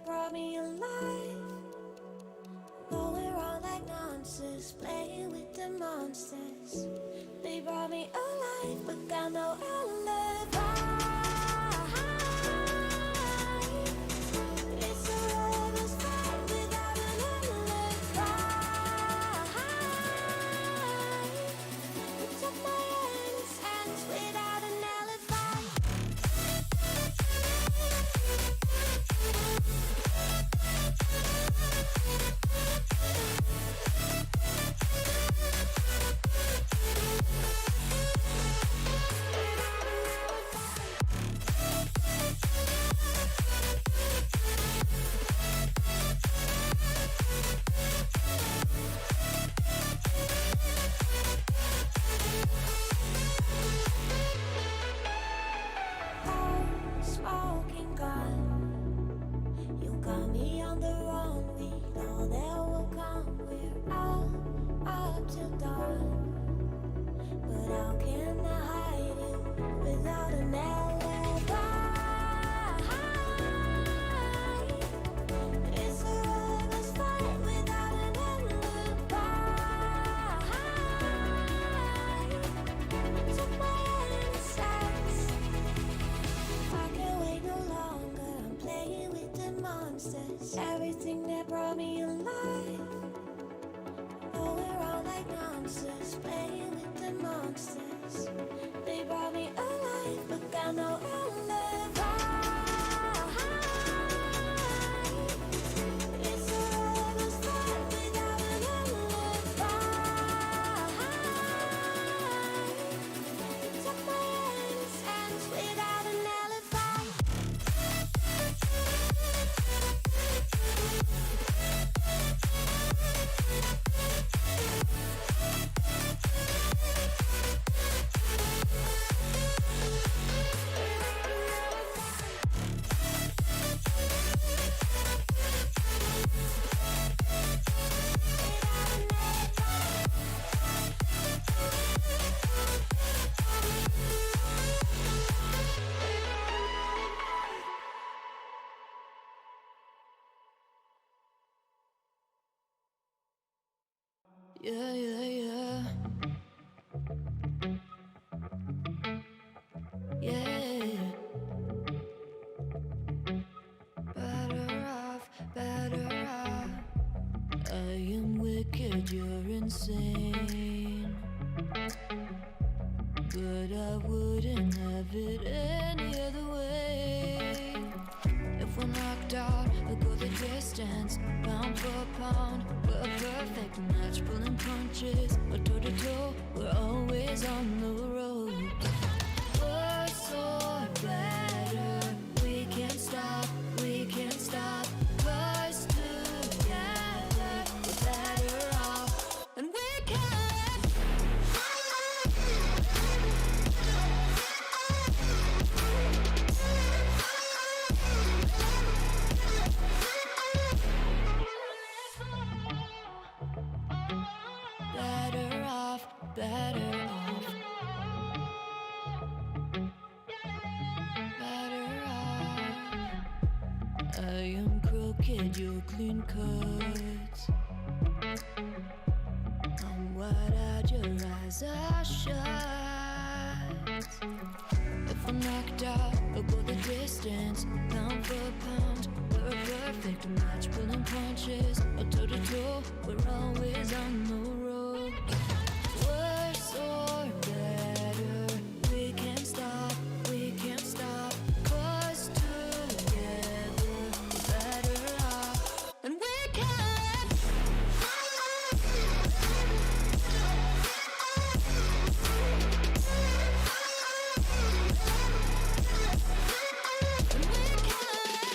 that brought me alive. Going wrong like monsters, playing with the monsters. They brought me alive, but got no alibi. It's a lover's fight without an alibi. It took my hands without an alibi. Smoking gun, you got me on the run. We know that will come. We're out up till dawn. But how can I hide you without an alibi? It's a lover's fight without an alibi. It took my innocence. I can't wait no longer. I'm playing with the monsters. Everything that brought me alive. Going wrong like monsters, playing with the monsters. They brought me alive, but got no alibi. It's a lover's fight without an alibi. It took my innocence without an alibi. Yeah, yeah, yeah. Yeah. Better off, better off. I am wicked, you're insane. But I wouldn't have it any other way. If we're knocked out, we'll go the distance. Pound for pound, we're a perfect match. Pulling punches, or toe to toe, we're always on the road. Worse or better, we can't stop, we can't stop. 'Cause together, we're better off, and we can. Better off, better off. Better off. I am crooked, you're clean cut. I'm wide-eyed, your eyes are shut. If we're knocked out, we'll go the distance. Pound for pound, we're a perfect match. Pulling punches, or toe to toe, we're always on the road. Worse or better, we can't stop, we can't stop. 'Cause together, we're better off, and we can. And we can.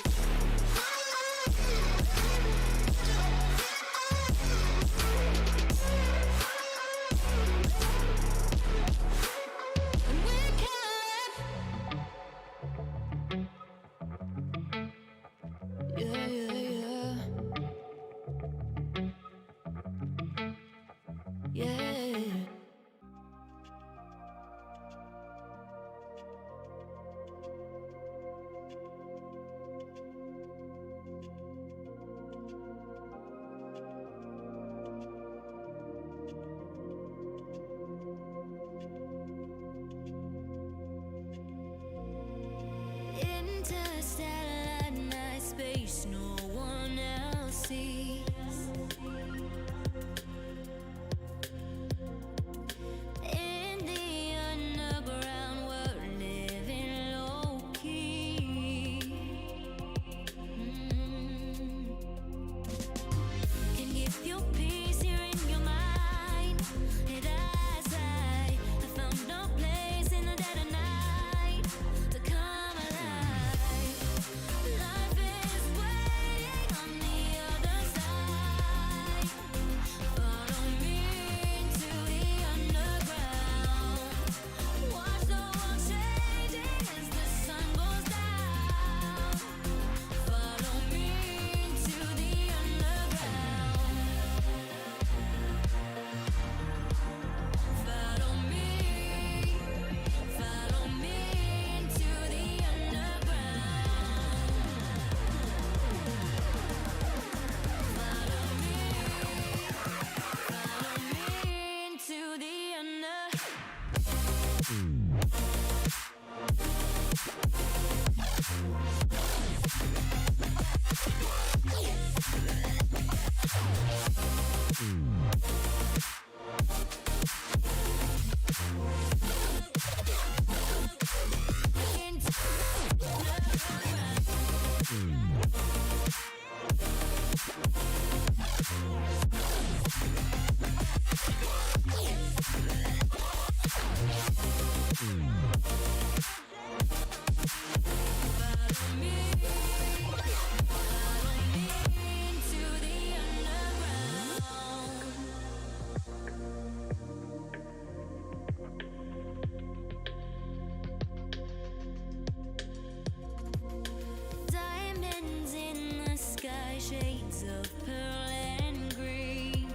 pearl and green.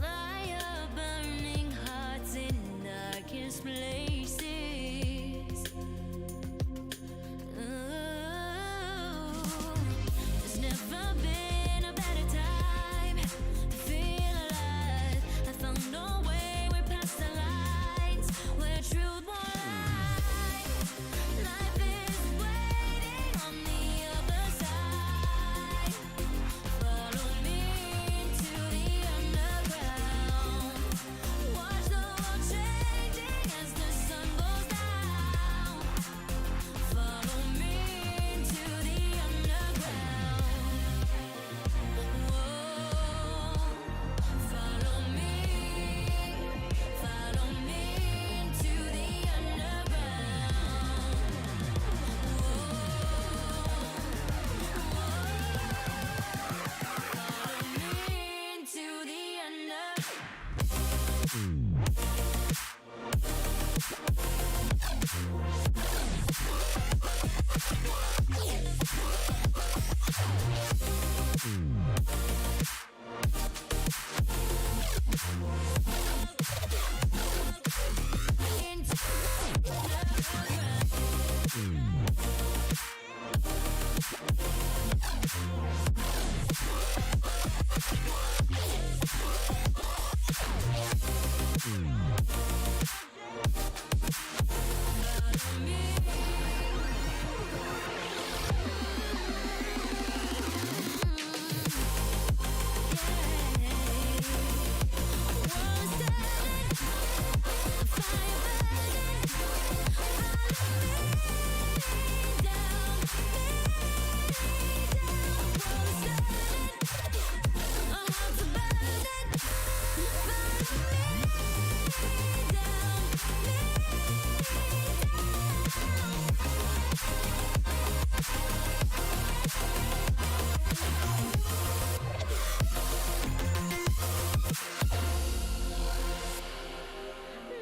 Fire burning hearts in darkest places. There's never been a better time to feel alive. I found a way, we're past the lines where truth won't lie. Life is waiting on the other side. Follow me into the underground. Watch the world changing as the sun goes down. Follow me into the underground. Whoa, follow me into the underground. Into the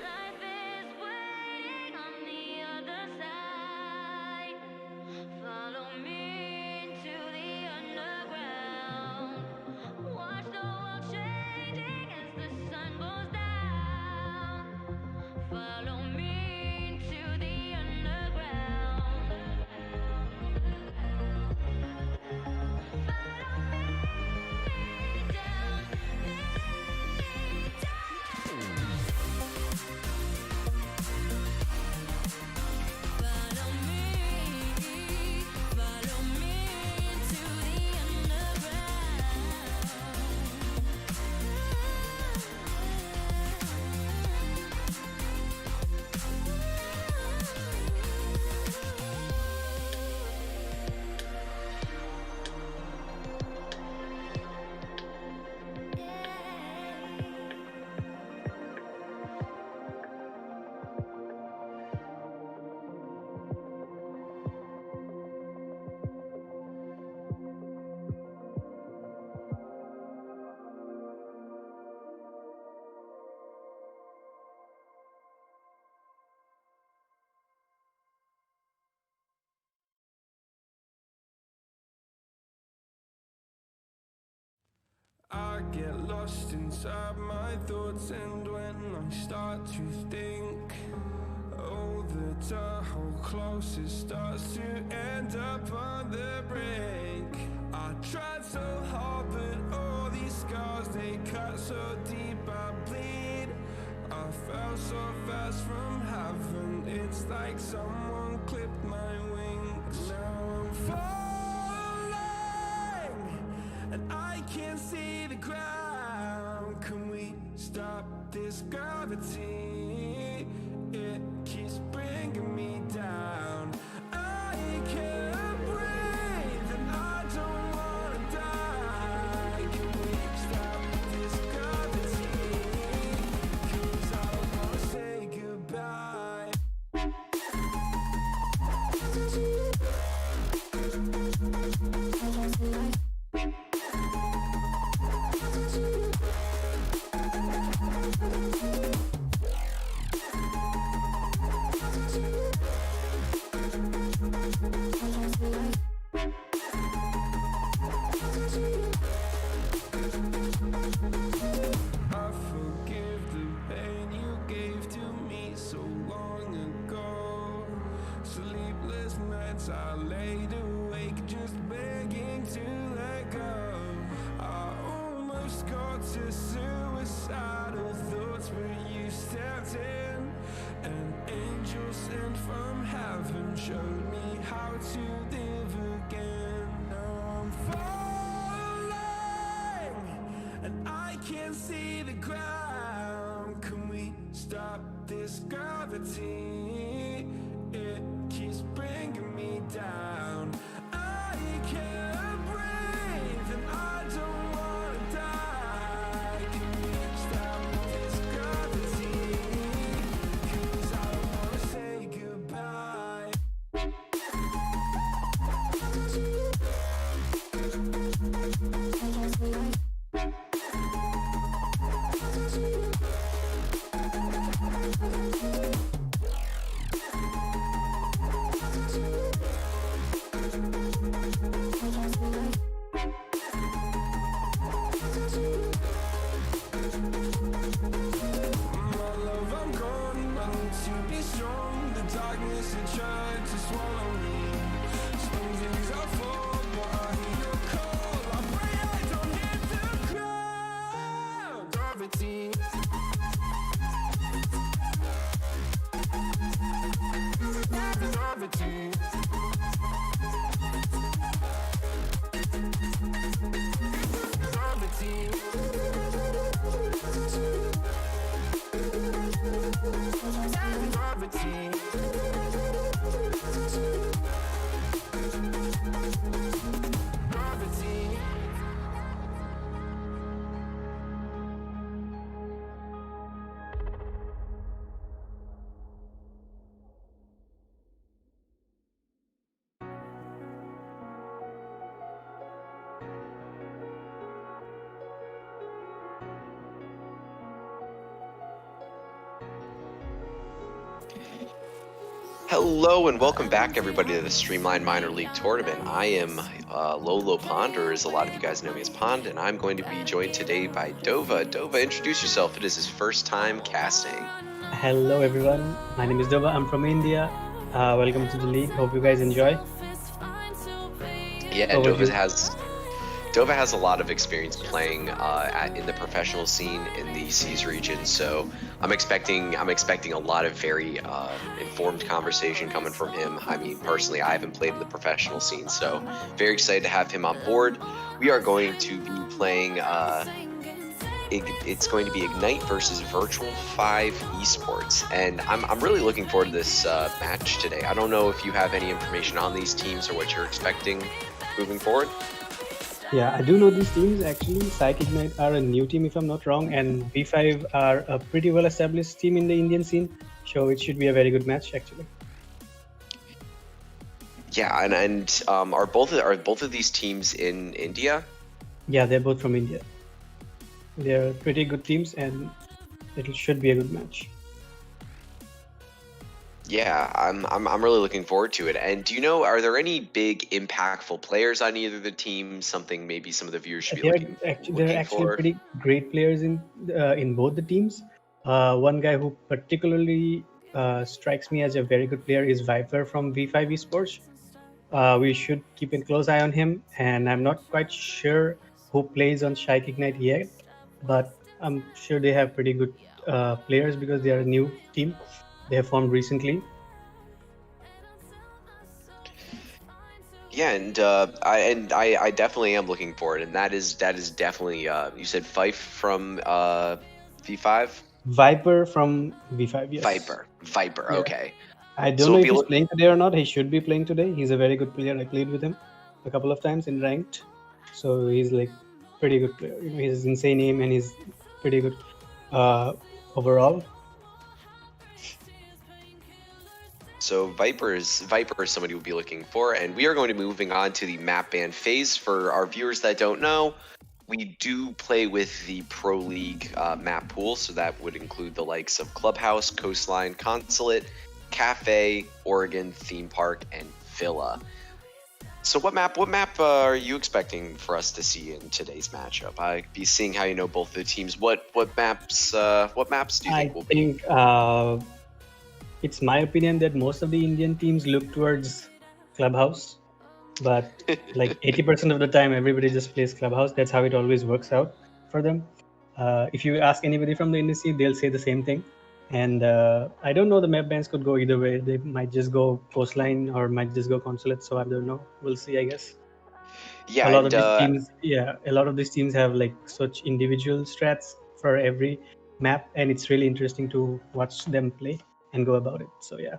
life is waiting on the other side. Follow me into the underground. Watch the world changing as the sun goes down. Follow me into the underground. Follow me down, me down. Follow me into the I get lost inside my thoughts, and when I start to think, oh, the Tahoe closest starts to end up on the brink. I tried so hard, but all these scars, they cut so deep, I bleed. I fell so fast from heaven, it's like someone clipped my wings. Now I'm falling, and I can't see the ground. Can we stop this gravity? It keeps bringing me down. I can't breathe and I don't wanna die. Can we stop this gravity? 'Cause I don't wanna say goodbye. nights I laid awake just begging to let go. I almost got to suicidal thoughts, but you stepped in. An angel sent from heaven showed me how to live again. Now I'm falling and I can't see the ground. Can we stop this gravity? It keeps bringing me down. I can't breathe and I don't wanna die. Can we stop this gravity? 'Cause I wanna say goodbye. My love, I'm gone. I need to be strong. The darkness it tried to swallow me. Some things I fall, but I hear your call. I pray I don't hit the ground. Gravity. Gravity. Gravity. Gravity. Gravity. Hello and welcome back, everybody, to the Streamline Minor League Tournament. I am Lolo Pond, or as a lot of you guys know me as Pond, and I'm going to be joined today by Dova. Dova, introduce yourself. It is his first time casting. Hello everyone, my name is Dova. I'm from India. Welcome to the league. Hope you guys enjoy. Yeah, Over Dova to- has a lot of experience playing in the professional scene in the Seas region, so I'm expecting a lot of very informed conversation coming from him. I mean, personally, I haven't played in the professional scene, so very excited to have him on board. We are going to be playing. It's going to be Ignite versus Virtual 5 Esports, and I'm really looking forward to this match today. I don't know if you have any information on these teams or what you're expecting moving forward. Yeah, I do know these teams actually. Psych Ignite are a new team if I'm not wrong, and V5 are a pretty well established team in the Indian scene, so it should be a very good match actually. Yeah, and are both of these teams in India? Yeah, they're both from India. They're pretty good teams and it should be a good match. Yeah, I'm really looking forward to it. And do you know, are there any big impactful players on either of the teams? Something maybe some of the viewers should be looking They're actually for? pretty great players in both the teams. One guy who particularly strikes me as a very good player is Viper from V5 Esports. We should keep a close eye on him, and I'm not quite sure who plays on Strike Ignite yet, but I'm sure they have pretty good players because they are a new team. They have formed recently. Yeah, and I definitely am looking forward, and that is definitely you said Fife from V5? Viper from V5, yes. Viper, Yeah. okay. I don't So know if if you he's look- playing today or not. He should be playing today. He's a very good player. I played with him a couple of times in ranked, so he's like pretty good player. You know, he has insane aim and he's pretty good overall. So Viper is somebody we'll be looking for, and we are going to be moving on to the map ban phase. For our viewers that don't know, we do play with the Pro League map pool, so that would include the likes of Clubhouse, Coastline, Consulate, Cafe, Oregon, Theme Park, and Villa. So what map are you expecting for us to see in today's matchup? I'd be seeing how you know both the teams. What maps do you think will be? It's my opinion that most of the Indian teams look towards Clubhouse, but like 80% of the time, everybody just plays Clubhouse. That's how it always works out for them. If you ask anybody from the industry, they'll say the same thing. And I don't know, the map bans could go either way. They might just go coastline or might just go consulate. So I don't know. We'll see, I guess. Yeah, A lot and of these teams, yeah, a lot of these teams have like such individual strats for every map, and it's really interesting to watch them play and go about it. So yeah.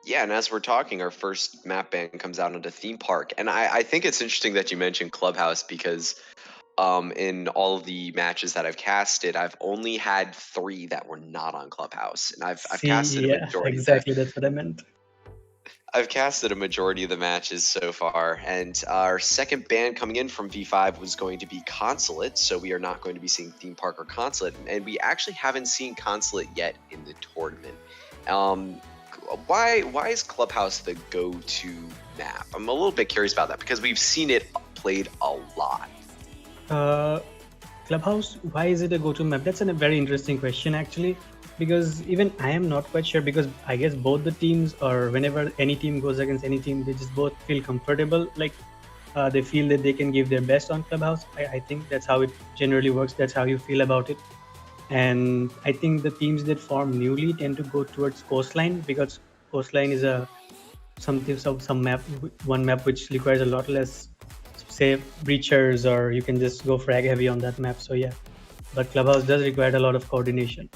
yeah, and as we're talking, our first map ban comes out onto theme park, and I think it's interesting that you mentioned Clubhouse because in all of the matches that I've casted, I've only had 3 that were not on Clubhouse, and I've See, casted a yeah, majority of exactly. That's what I meant. I've casted a majority of the matches so far, and our second ban coming in from V5 was going to be Consulate, so we are not going to be seeing Theme Park or Consulate, and we actually haven't seen Consulate yet in the tournament. Why is Clubhouse the go-to map? I'm a little bit curious about that because we've seen it played a lot. Clubhouse, why is it a go-to map? That's a very interesting question, actually, because even I am not quite sure, because I guess both the teams, or whenever any team goes against any team, they just both feel comfortable, like they feel that they can give their best on Clubhouse. I think that's how it generally works. That's how you feel about it. And I think the teams that form newly tend to go towards coastline, because coastline is some map, one map which requires a lot less, say, breachers, or you can just go frag heavy on that map. So yeah, but Clubhouse does require a lot of coordination.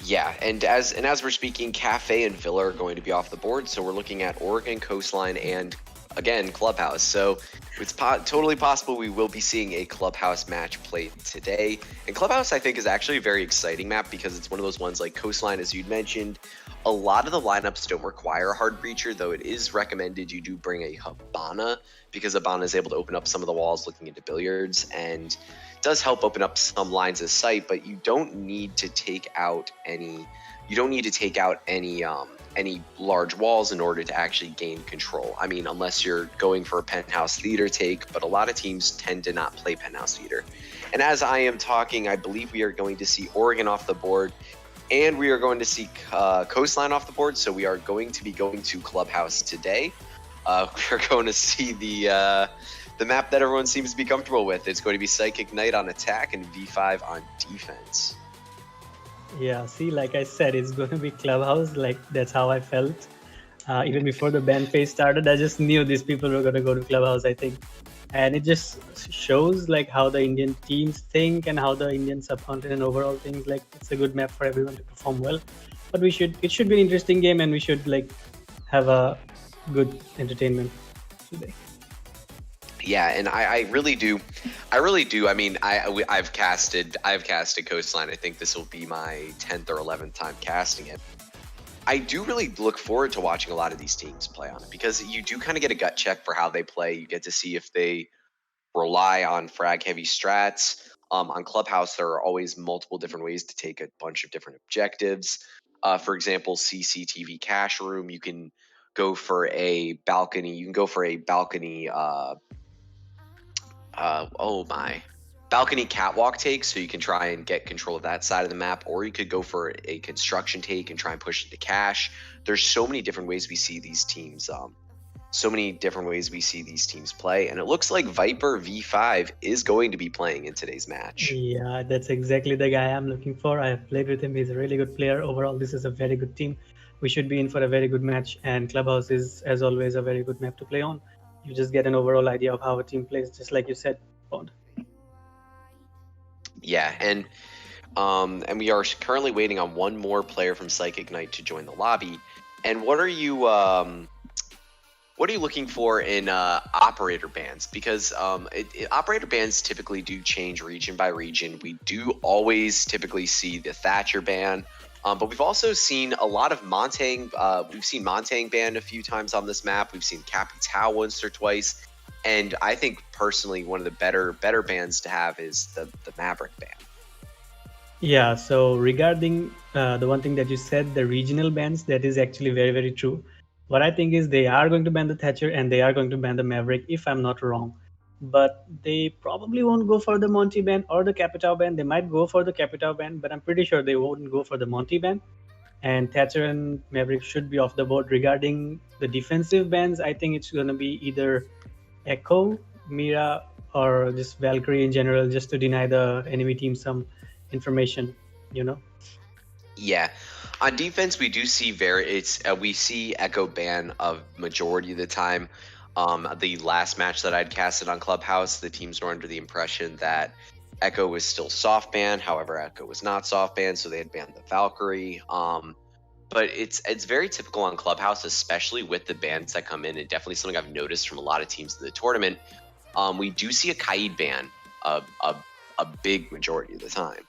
Yeah, and as we're speaking, Cafe and Villa are going to be off the board, so we're looking at Oregon, Coastline, and again Clubhouse. So it's totally possible we will be seeing a Clubhouse match played today. And Clubhouse, I think, is actually a very exciting map because it's one of those ones like Coastline, as you'd mentioned. A lot of the lineups don't require a hard breacher, though it is recommended you do bring a Habana because Habana is able to open up some of the walls looking into billiards and does help open up some lines of sight, but you don't need to take out any large walls in order to actually gain control. I mean, unless you're going for a penthouse theater take, but a lot of teams tend to not play penthouse theater. And as I am talking, I believe we are going to see Oregon off the board, and we are going to see Coastline off the board. So we are going to be going to Clubhouse today. We're going to see the map that everyone seems to be comfortable with. It's going to be Psychic Knight on attack and V5 on defense. Yeah, see, like I said, it's going to be Clubhouse. Like, that's how I felt. Even before the ban phase started, I just knew these people were going to go to Clubhouse, I think. And it just shows like how the Indian teams think and how the Indian subcontinent overall thinks. Like, it's a good map for everyone to perform well. But it should be an interesting game, and we should like have a good entertainment today. Yeah, and I really do. I mean, I've casted Coastline. I think this will be my 10th or 11th time casting it. I do really look forward to watching a lot of these teams play on it because you do kind of get a gut check for how they play. You get to see if they rely on frag heavy strats. On Clubhouse, there are always multiple different ways to take a bunch of different objectives. For example, CCTV cash room. You can go for a balcony. You can go for a balcony. Balcony catwalk take, so you can try and get control of that side of the map, or you could go for a construction take and try and push it to cash. There's so many different ways we see these teams play, and it looks like Viper V5 is going to be playing in today's match. Yeah, that's exactly the guy I'm looking for. I have played with him. He's a really good player. Overall, this is a very good team. We should be in for a very good match, and Clubhouse is, as always, a very good map to play on. You just get an overall idea of how a team plays, just like you said, Bond. Yeah, and we are currently waiting on one more player from Psychic Knight to join the lobby. And what are you looking for in operator bans? Because operator bans typically do change region by region. We do always typically see the Thatcher ban, but we've also seen a lot of Montang. We've seen Montang banned a few times on this map. We've seen Capitao once or twice. And I think personally, one of the better bans to have is the Maverick ban. Yeah, so regarding the one thing that you said, the regional bans, that is actually very, very true. What I think is they are going to ban the Thatcher and they are going to ban the Maverick, if I'm not wrong. But they probably won't go for the Monty ban or the Capitao ban. They might go for the Capitao ban, but I'm pretty sure they won't go for the Monty ban. and Thatcher and Maverick should be off the board. Regarding the defensive bans, I think it's going to be either Echo, Mira, or just Valkyrie in general, just to deny the enemy team some information, you know? Yeah. On defense, we do see we see Echo ban a majority of the time. The last match that I'd casted on Clubhouse, the teams were under the impression that Echo was still soft banned. However, Echo was not soft banned, so they had banned the Valkyrie. But it's very typical on Clubhouse, especially with the bans that come in, and definitely something I've noticed from a lot of teams in the tournament. We do see a Kaid ban a big majority of the time.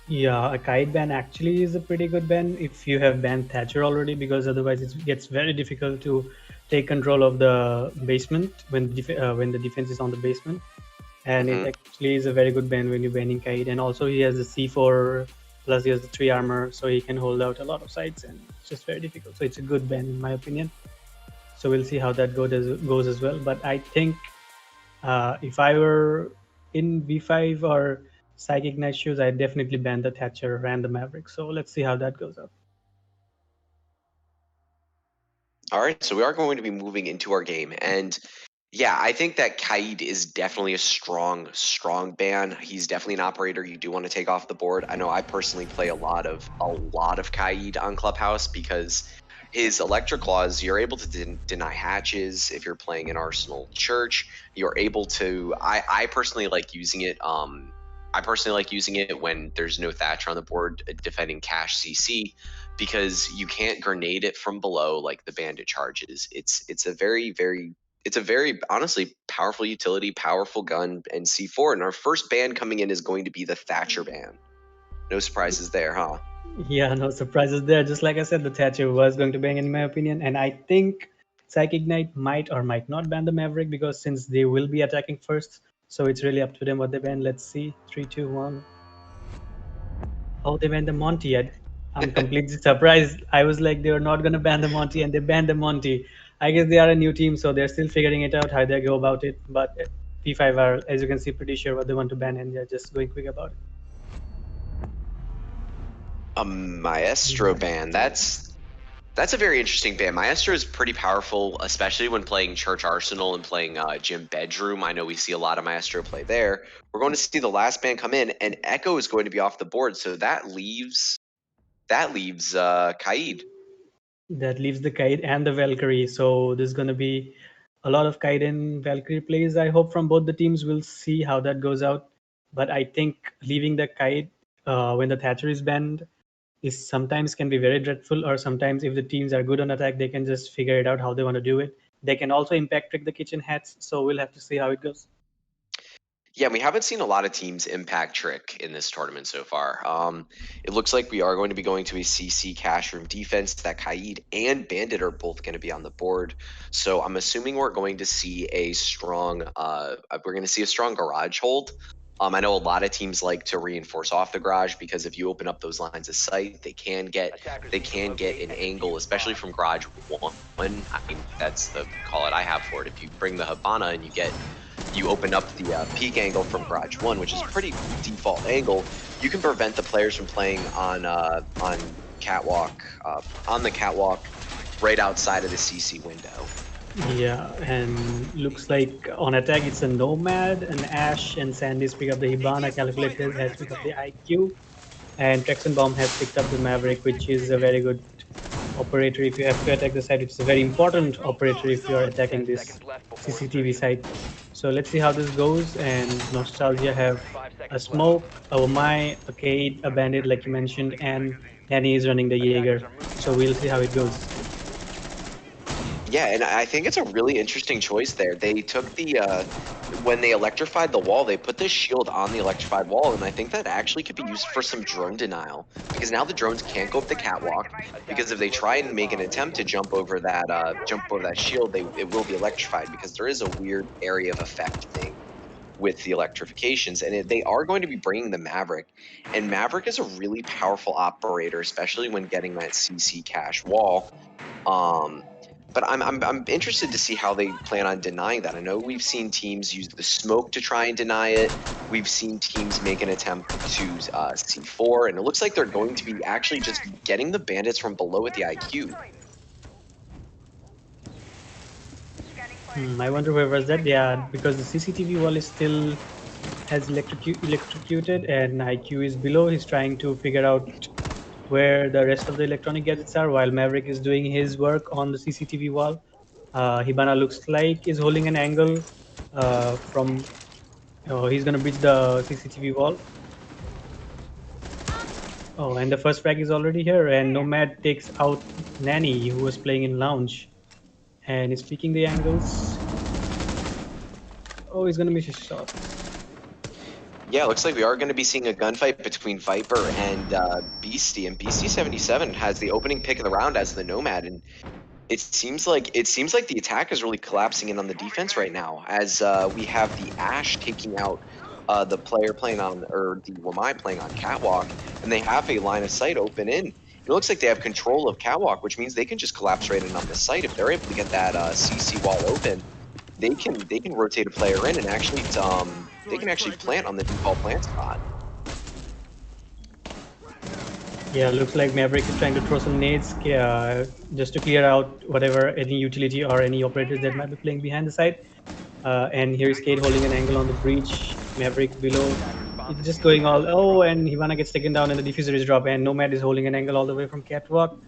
Yeah, a kite ban actually is a pretty good ban if you have banned Thatcher already, because otherwise it gets very difficult to take control of the basement when the defense is on the basement. And it actually is a very good ban when you're banning Kite. And also he has the C4 plus he has the 3 armor, so he can hold out a lot of sides, and it's just very difficult. So it's a good ban in my opinion. So we'll see how that goes as well. But I think if I were in V5 or Psychic Knight shoes, I'd definitely ban the Thatcher and the Maverick. So let's see how that goes up. All right, so we are going to be moving into our game, and yeah, I think that Kaid is definitely a strong ban. He's definitely an operator you do want to take off the board. I know I personally play a lot of Kaid on Clubhouse because his electric claws, you're able to deny hatches if you're playing an Arsenal Church. You're able to. I personally like using it. I personally like using it when there's no Thatcher on the board defending cash CC, because you can't grenade it from below like the bandit charges. It's a very honestly powerful utility, powerful gun, and C4. And our first ban coming in is going to be the Thatcher ban. No surprises there, huh? Yeah, no surprises there. Just like I said, the Thatcher was going to ban in my opinion, and I think Psychic Knight might or might not ban the Maverick, because since they will be attacking first, so it's really up to them what they ban. Let's see. 3, 2, 1. Oh, they banned the Monty. I'm completely surprised. I was like, they were not going to ban the Monty, and they banned the Monty. I guess they are a new team, so they're still figuring it out how they go about it. But P5 are, as you can see, pretty sure what they want to ban, and they're just going quick about it. A Maestro ban. That's a very interesting ban. Maestro is pretty powerful, especially when playing Church Arsenal and playing Gym Bedroom. I know we see a lot of Maestro play there. We're going to see the last ban come in, and Echo is going to be off the board, so that leaves Kaid. That leaves the Kaid and the Valkyrie. So there's going to be a lot of Kaid and Valkyrie plays, I hope, from both the teams. We'll see how that goes out. But I think leaving the Kaid when the Thatcher is banned is sometimes can be very dreadful, or sometimes if the teams are good on attack, they can just figure it out how they want to do it. They can also impact trick the kitchen hats, so we'll have to see how it goes. Yeah, we haven't seen a lot of teams impact trick in this tournament so far. It looks like we are going to be going to a CC cash room defense. That Kaid and Bandit are both going to be on the board. So I'm assuming we're going to see a strong garage hold. I know a lot of teams like to reinforce off the garage, because if you open up those lines of sight, they can get an angle, especially from garage 1. I mean, that's the call it I have for it. If you bring the Habana and you open up the peak angle from garage 1, which is a pretty default angle, you can prevent the players from playing on catwalk on the catwalk right outside of the CC window. Yeah, and looks like on attack it's a Nomad, an Ash, and Sandy's pick up the Hibana. Calculated has picked up the IQ, and Bomb has picked up the Maverick, which is a very good operator if you have to attack the site. It's a very important operator if you are attacking this CCTV site. So let's see how this goes. And Nostalgia have a smoke, oh my, a Kaid, a bandit like you mentioned, and Danny is running the Jaeger. So we'll see how it goes. Yeah, and I think it's a really interesting choice there. They took when they electrified the wall, they put this shield on the electrified wall, and I think that actually could be used for some drone denial, because now the drones can't go up the catwalk, because if they try and make an attempt to jump over that shield, it will be electrified, because there is a weird area of effect thing with the electrifications, and they are going to be bringing the Maverick, and Maverick is a really powerful operator, especially when getting that CC cache wall. But I'm interested to see how they plan on denying that. I know we've seen teams use the smoke to try and deny it. We've seen teams make an attempt to C4, and it looks like they're going to be actually just getting the bandits from below with the IQ. I wonder where was that. Yeah, because the CCTV wall is still has electrocuted and IQ is below. He's trying to figure out where the rest of the electronic gadgets are while Maverick is doing his work on the CCTV wall. Hibana looks like is holding an angle from. Oh, he's gonna breach the CCTV wall. Oh, and the first frag is already here, and Nomad takes out Nanny, who was playing in lounge, and is peeking the angles. Oh, he's gonna miss his shot. Yeah, it looks like we are going to be seeing a gunfight between Viper and Beastie, and Beastie 77 has the opening pick of the round as the Nomad, and it seems like the attack is really collapsing in on the defense right now, as we have the Ash taking out the player playing on, or the Wamai playing on Catwalk, and they have a line of sight open in. It looks like they have control of Catwalk, which means they can just collapse right in on the site. If they're able to get that CC wall open, they can rotate a player in and actually they can actually plant on the default plant spot. Yeah, looks like Maverick is trying to throw some nades just to clear out whatever any utility or any operators that might be playing behind the site. And here is Cade holding an angle on the breach. Maverick below. It's just going all. Oh, and Hibana gets taken down and the diffuser is dropped. And Nomad is holding an angle all the way from Catwalk.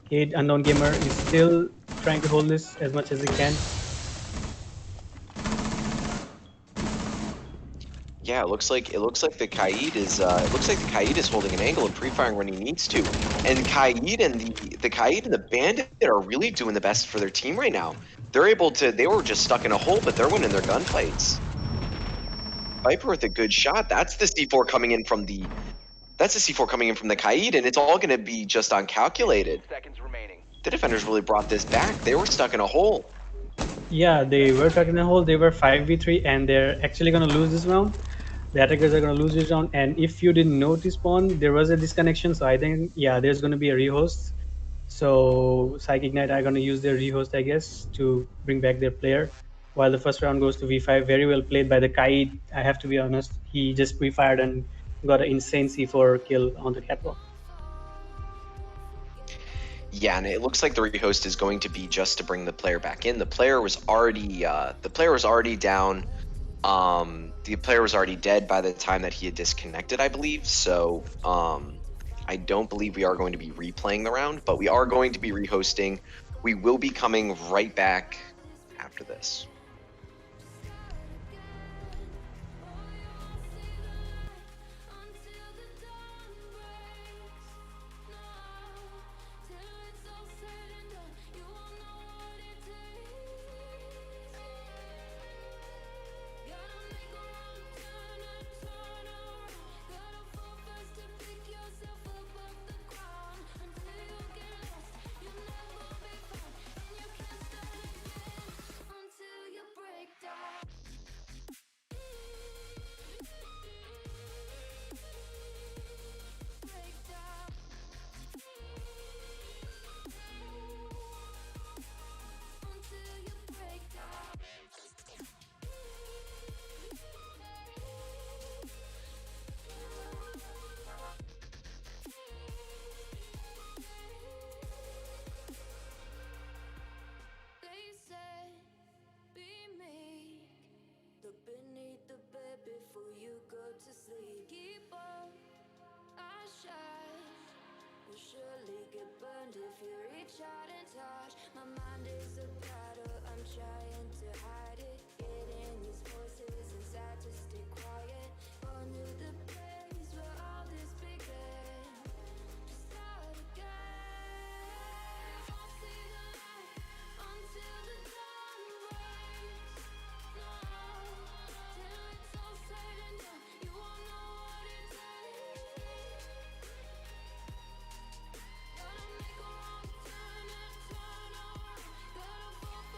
Cade, Unknown Gamer, is still trying to hold this as much as he can. Yeah, it looks like the Kaid is holding an angle and pre-firing when he needs to. And Kaid and the Kaid and the Bandit are really doing the best for their team right now. They were just stuck in a hole, but they're winning their gunfights. Viper with a good shot. That's the C4 coming in from the Kaid, and it's all gonna be just uncalculated. The defenders really brought this back. They were stuck in a hole. Yeah, they were stuck in a hole. They were 5v3 and they're actually gonna lose this round. The attackers are going to lose this round, and if you didn't notice, Spawn, there was a disconnection, so I think, yeah, there's going to be a rehost. So Psychic Knight are going to use their rehost, I guess, to bring back their player. While the first round goes to V5, very well played by the Kaid. I have to be honest, he just pre-fired and got an insane C4 kill on the catwalk. Yeah, and it looks like the rehost is going to be just to bring the player back in. The player was already down. The player was already dead by the time that he had disconnected, I believe. So I don't believe we are going to be replaying the round, but we are going to be rehosting. We will be coming right back after this. Surely get burned if you reach out and touch. My mind is a battle, I'm trying to hide it. Getting these voices inside to stay quiet. Born to the place where all this began. To start again. I'll see the light until the dawn breaks. No, till it's all said and done, you won't know what it takes. Gotta make a wrong turn and turn around. Gotta fall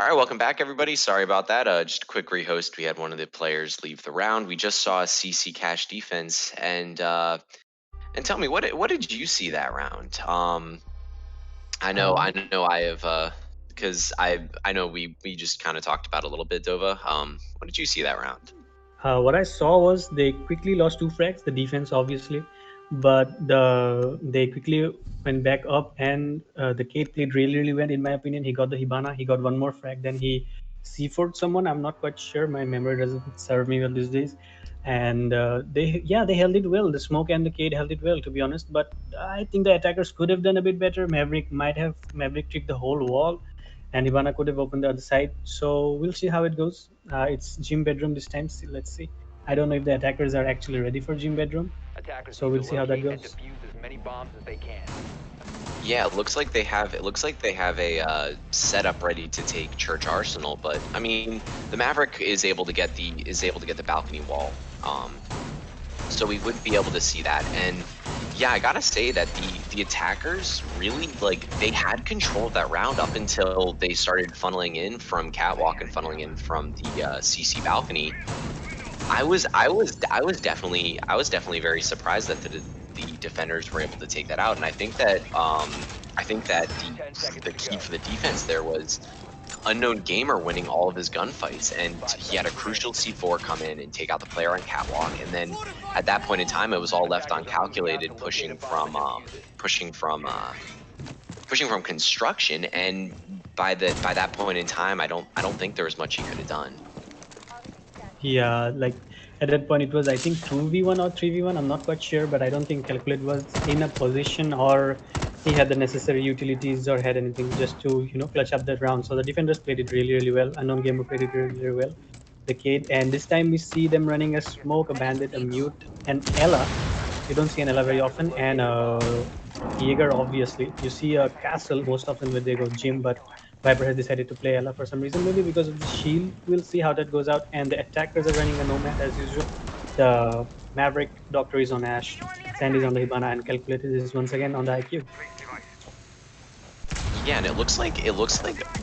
All right, welcome back, everybody. Sorry about that. Just a quick rehost. We had one of the players leave the round. We just saw a CC cash defense, and tell me what did you see that round? I know I have because I know we just kind of talked about it a little bit, Dova. What did you see that round? What I saw was they quickly lost 2 frags, the defense obviously, but they quickly went back up, and the Kate played really well in my opinion. He got the Hibana, he got one more frag, then he C4'd someone. I'm not quite sure. My memory doesn't serve me well these days. And they held it well. The smoke and the Kate held it well, to be honest. But I think the attackers could have done a bit better. Maverick tricked the whole wall, and Ivana could have opened the other side. So we'll see how it goes. It's gym bedroom this time. Let's see. I don't know if the attackers are actually ready for gym bedroom. So we'll see how that goes. As many bombs as they can. Yeah, it looks like they have a setup ready to take Church Arsenal, but I mean the Maverick is able to get the balcony wall, so we would be able to see that. And yeah, I gotta say that the attackers really they had control of that round up until they started funneling in from catwalk and funneling in from the CC balcony. I was definitely very surprised that the defenders were able to take that out, and I think that the key for the defense there was Unknown Gamer winning all of his gunfights, and he had a crucial C4 come in and take out the player on catwalk, and then at that point in time it was all left uncalculated, pushing from construction, and by that point in time I don't think there was much he could have done. Yeah, like at that point it was I think 2v1 or 3v1. I'm not quite sure, but I don't think Calculate was in a position or he had the necessary utilities or had anything just to clutch up that round. So the defenders played it really well. Unknown Gamer played it really well. The Kate, and this time we see them running a smoke, a bandit, a mute, and Ella. You don't see an Ella very often, and Jaeger obviously. You see a castle most often when they go gym, but Viper has decided to play Ella for some reason, maybe because of the shield. We'll see how that goes out. And the attackers are running a Nomad as usual. The Maverick Doctor is on Ash, Sandy's on the Hibana, and Calculated is once again on the IQ. Yeah, and it looks like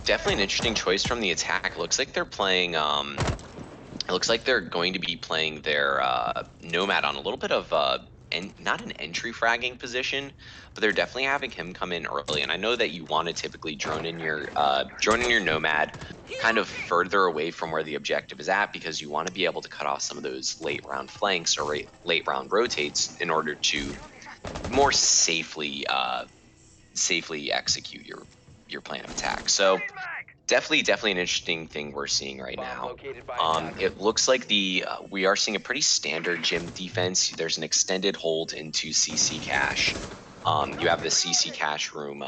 definitely an interesting choice from the attack. It looks like they're playing it looks like they're going to be playing their Nomad on a little bit of not an entry fragging position, but they're definitely having him come in early. And I know that you want to typically drone in your Nomad kind of further away from where the objective is at, because you want to be able to cut off some of those late round flanks or late round rotates in order to more safely execute your plan of attack. So definitely an interesting thing we're seeing right now. It looks like we are seeing a pretty standard gym defense. There's an extended hold into CC cache. You have the CC cache room.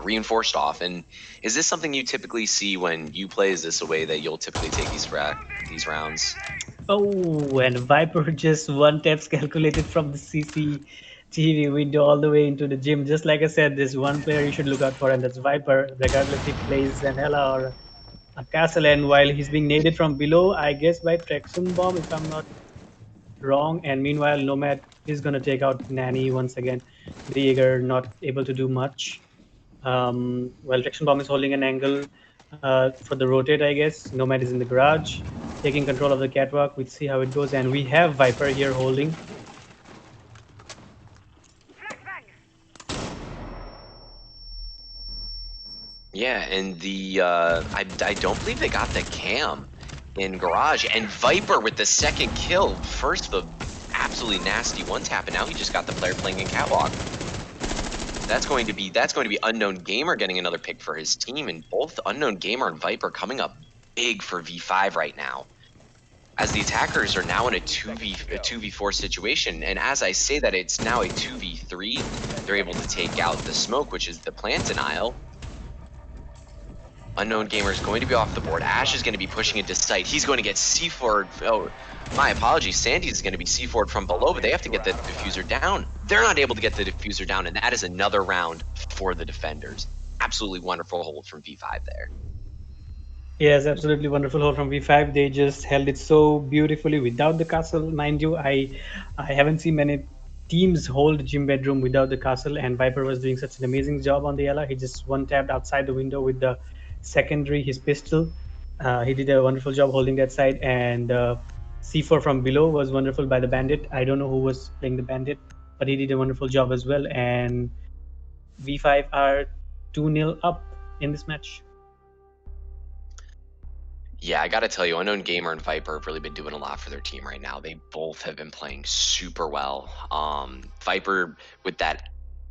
Reinforced off. And is this something you typically see when you play? Is this a way that you'll typically take these rounds? Oh, and Viper just one taps Calculated from the CC TV window all the way into the gym. Just like I said, there's one player you should look out for, and that's Viper, regardless if he plays an Ella or a castle. And while he's being naded from below, I guess by Traction Bomb, if I'm not wrong. And meanwhile, Nomad is going to take out Nanny once again. The Jaeger not able to do much. While Traction Bomb is holding an angle for the rotate, I guess. Nomad is in the garage, taking control of the catwalk. We'll see how it goes. And we have Viper here holding. Yeah, and the I don't believe they got the cam in garage, and Viper with the second kill. First the absolutely nasty one tap, and now he just got the player playing in catwalk. That's going to be Unknown Gamer getting another pick for his team, and both Unknown Gamer and Viper coming up big for V5 right now, as the attackers are now in a 2v4 situation. And as I say that, it's now a 2v3. They're able to take out the smoke, which is the plant denial. Unknown Gamer is going to be off the board. Ash is going to be pushing into sight. He's going to get C4'd. Oh, my apologies. Sandy is going to be C4'd from below, but they have to get the diffuser down. They're not able to get the diffuser down, and that is another round for the defenders. Absolutely wonderful hold from V5 there. Yes, absolutely wonderful hold from V5. They just held it so beautifully without the castle, mind you. I haven't seen many teams hold gym bedroom without the castle, and Viper was doing such an amazing job on the Ella. He just one tapped outside the window with the secondary, his pistol. He did a wonderful job holding that side, and C4 from below was wonderful by the bandit. I don't know who was playing the bandit, but he did a wonderful job as well. And V5 are 2-0 up in this match. Yeah, I gotta tell you, Unknown Gamer and Viper have really been doing a lot for their team right now. They both have been playing super well. Viper with that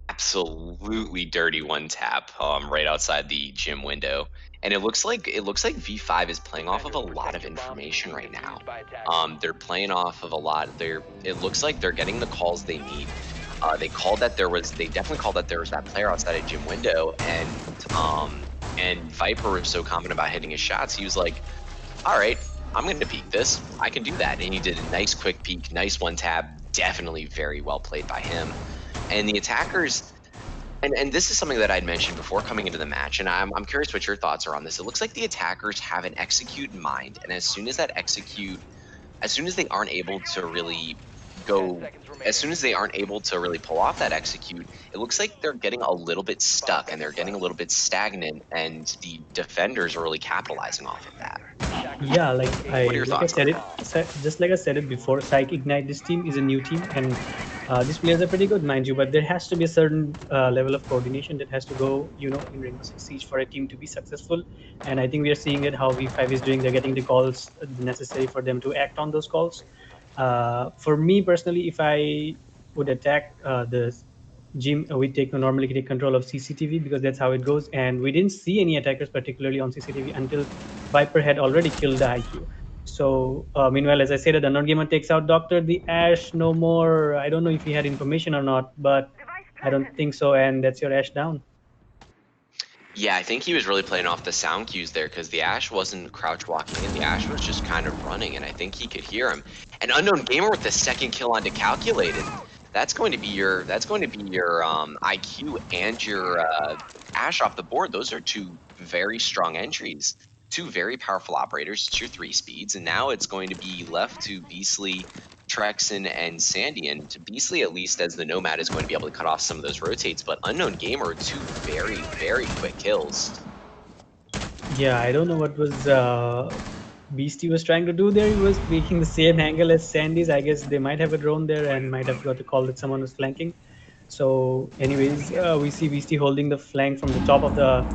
absolutely dirty one tap right outside the gym window, and it looks like V5 is playing off of a lot of information right now. They're playing off of a lot. It looks like they're getting the calls they need. They definitely called that there was that player outside a gym window, and Viper was so confident about hitting his shots. He was like, all right, I'm going to peek this. I can do that. And he did a nice quick peek, nice one tab, definitely very well played by him. And the attackers, and this is something that I'd mentioned before coming into the match, and I'm curious what your thoughts are on this. It looks like the attackers have an execute in mind, and as soon as they aren't able to really pull off that execute, it looks like they're getting a little bit stuck and they're getting a little bit stagnant, and the defenders are really capitalizing off of that. Yeah, What are your thoughts on just like I said it before, Psych Ignite, this team is a new team, and these players are pretty good, mind you, but there has to be a certain level of coordination that has to go, in Rainbow Six Siege for a team to be successful. And I think we are seeing it how V5 is doing. They're getting the calls necessary for them to act on those calls. For me personally, if I would attack the gym, we normally take control of CCTV because that's how it goes. And we didn't see any attackers particularly on CCTV until Viper had already killed the IQ. So meanwhile, as I said, the unknown gamer takes out Doctor. The Ash no more. I don't know if he had information or not, but I don't think so. And that's your Ash down. Yeah, I think he was really playing off the sound cues there, because the Ash wasn't crouch walking in. The Ash was just kind of running, and I think he could hear him. And Unknown Gamer with the second kill onto Calculated. That's going to be your IQ and your Ash off the board. Those are two very strong entries, two very powerful operators. It's your 3 speeds, and now it's going to be left to Beastly, Trexen, and Sandy. And to Beastly, at least as the Nomad, is going to be able to cut off some of those rotates, but Unknown Gamer, 2 very, very quick kills. Yeah, I don't know what was Beastie was trying to do there. He was making the same angle as Sandy's. I guess they might have a drone there and might have got a call that someone was flanking. So, anyways, we see Beastie holding the flank from the top of the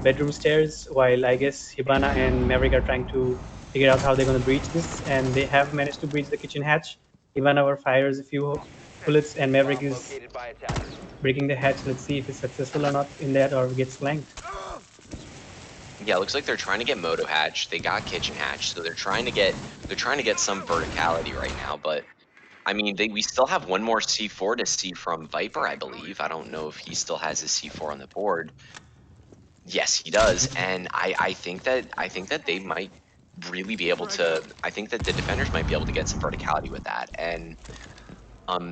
bedroom stairs, while I guess Hibana and Maverick are trying to figure out how they're going to breach this, and they have managed to breach the kitchen hatch. Hibana fires a few bullets, and Maverick is Located by attackers. breaking the hatch. Let's see if he's successful or not in that, or gets flanked. Yeah, it looks like they're trying to get Moto Hatch. They got Kitchen Hatch, so they're trying to get some verticality right now. But I mean, we still have one more C4 to see from Viper, I believe. I don't know if he still has his C4 on the board. Yes, he does, and I think that they might really be able to. I think that the defenders might be able to get some verticality with that, and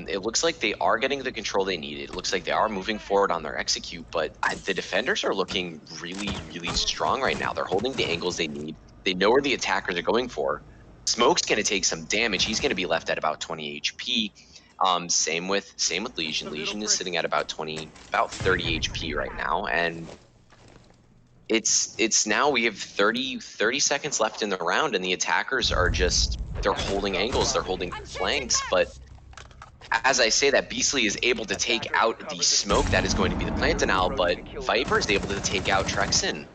it looks like they are getting the control they need. It looks like they are moving forward on their execute, but the defenders are looking really, really strong right now. They're holding the angles they need. They know where the attackers are going for. Smoke's going to take some damage. He's going to be left at about 20 HP. Same with Legion. Legion is sitting at about 30 HP right now, and it's now we have 30 seconds left in the round, and the attackers are they're holding angles, they're holding flanks, but as I say that, Beastly is able to take out the smoke that is going to be the plant denial, but Viper is able to take out Trexen.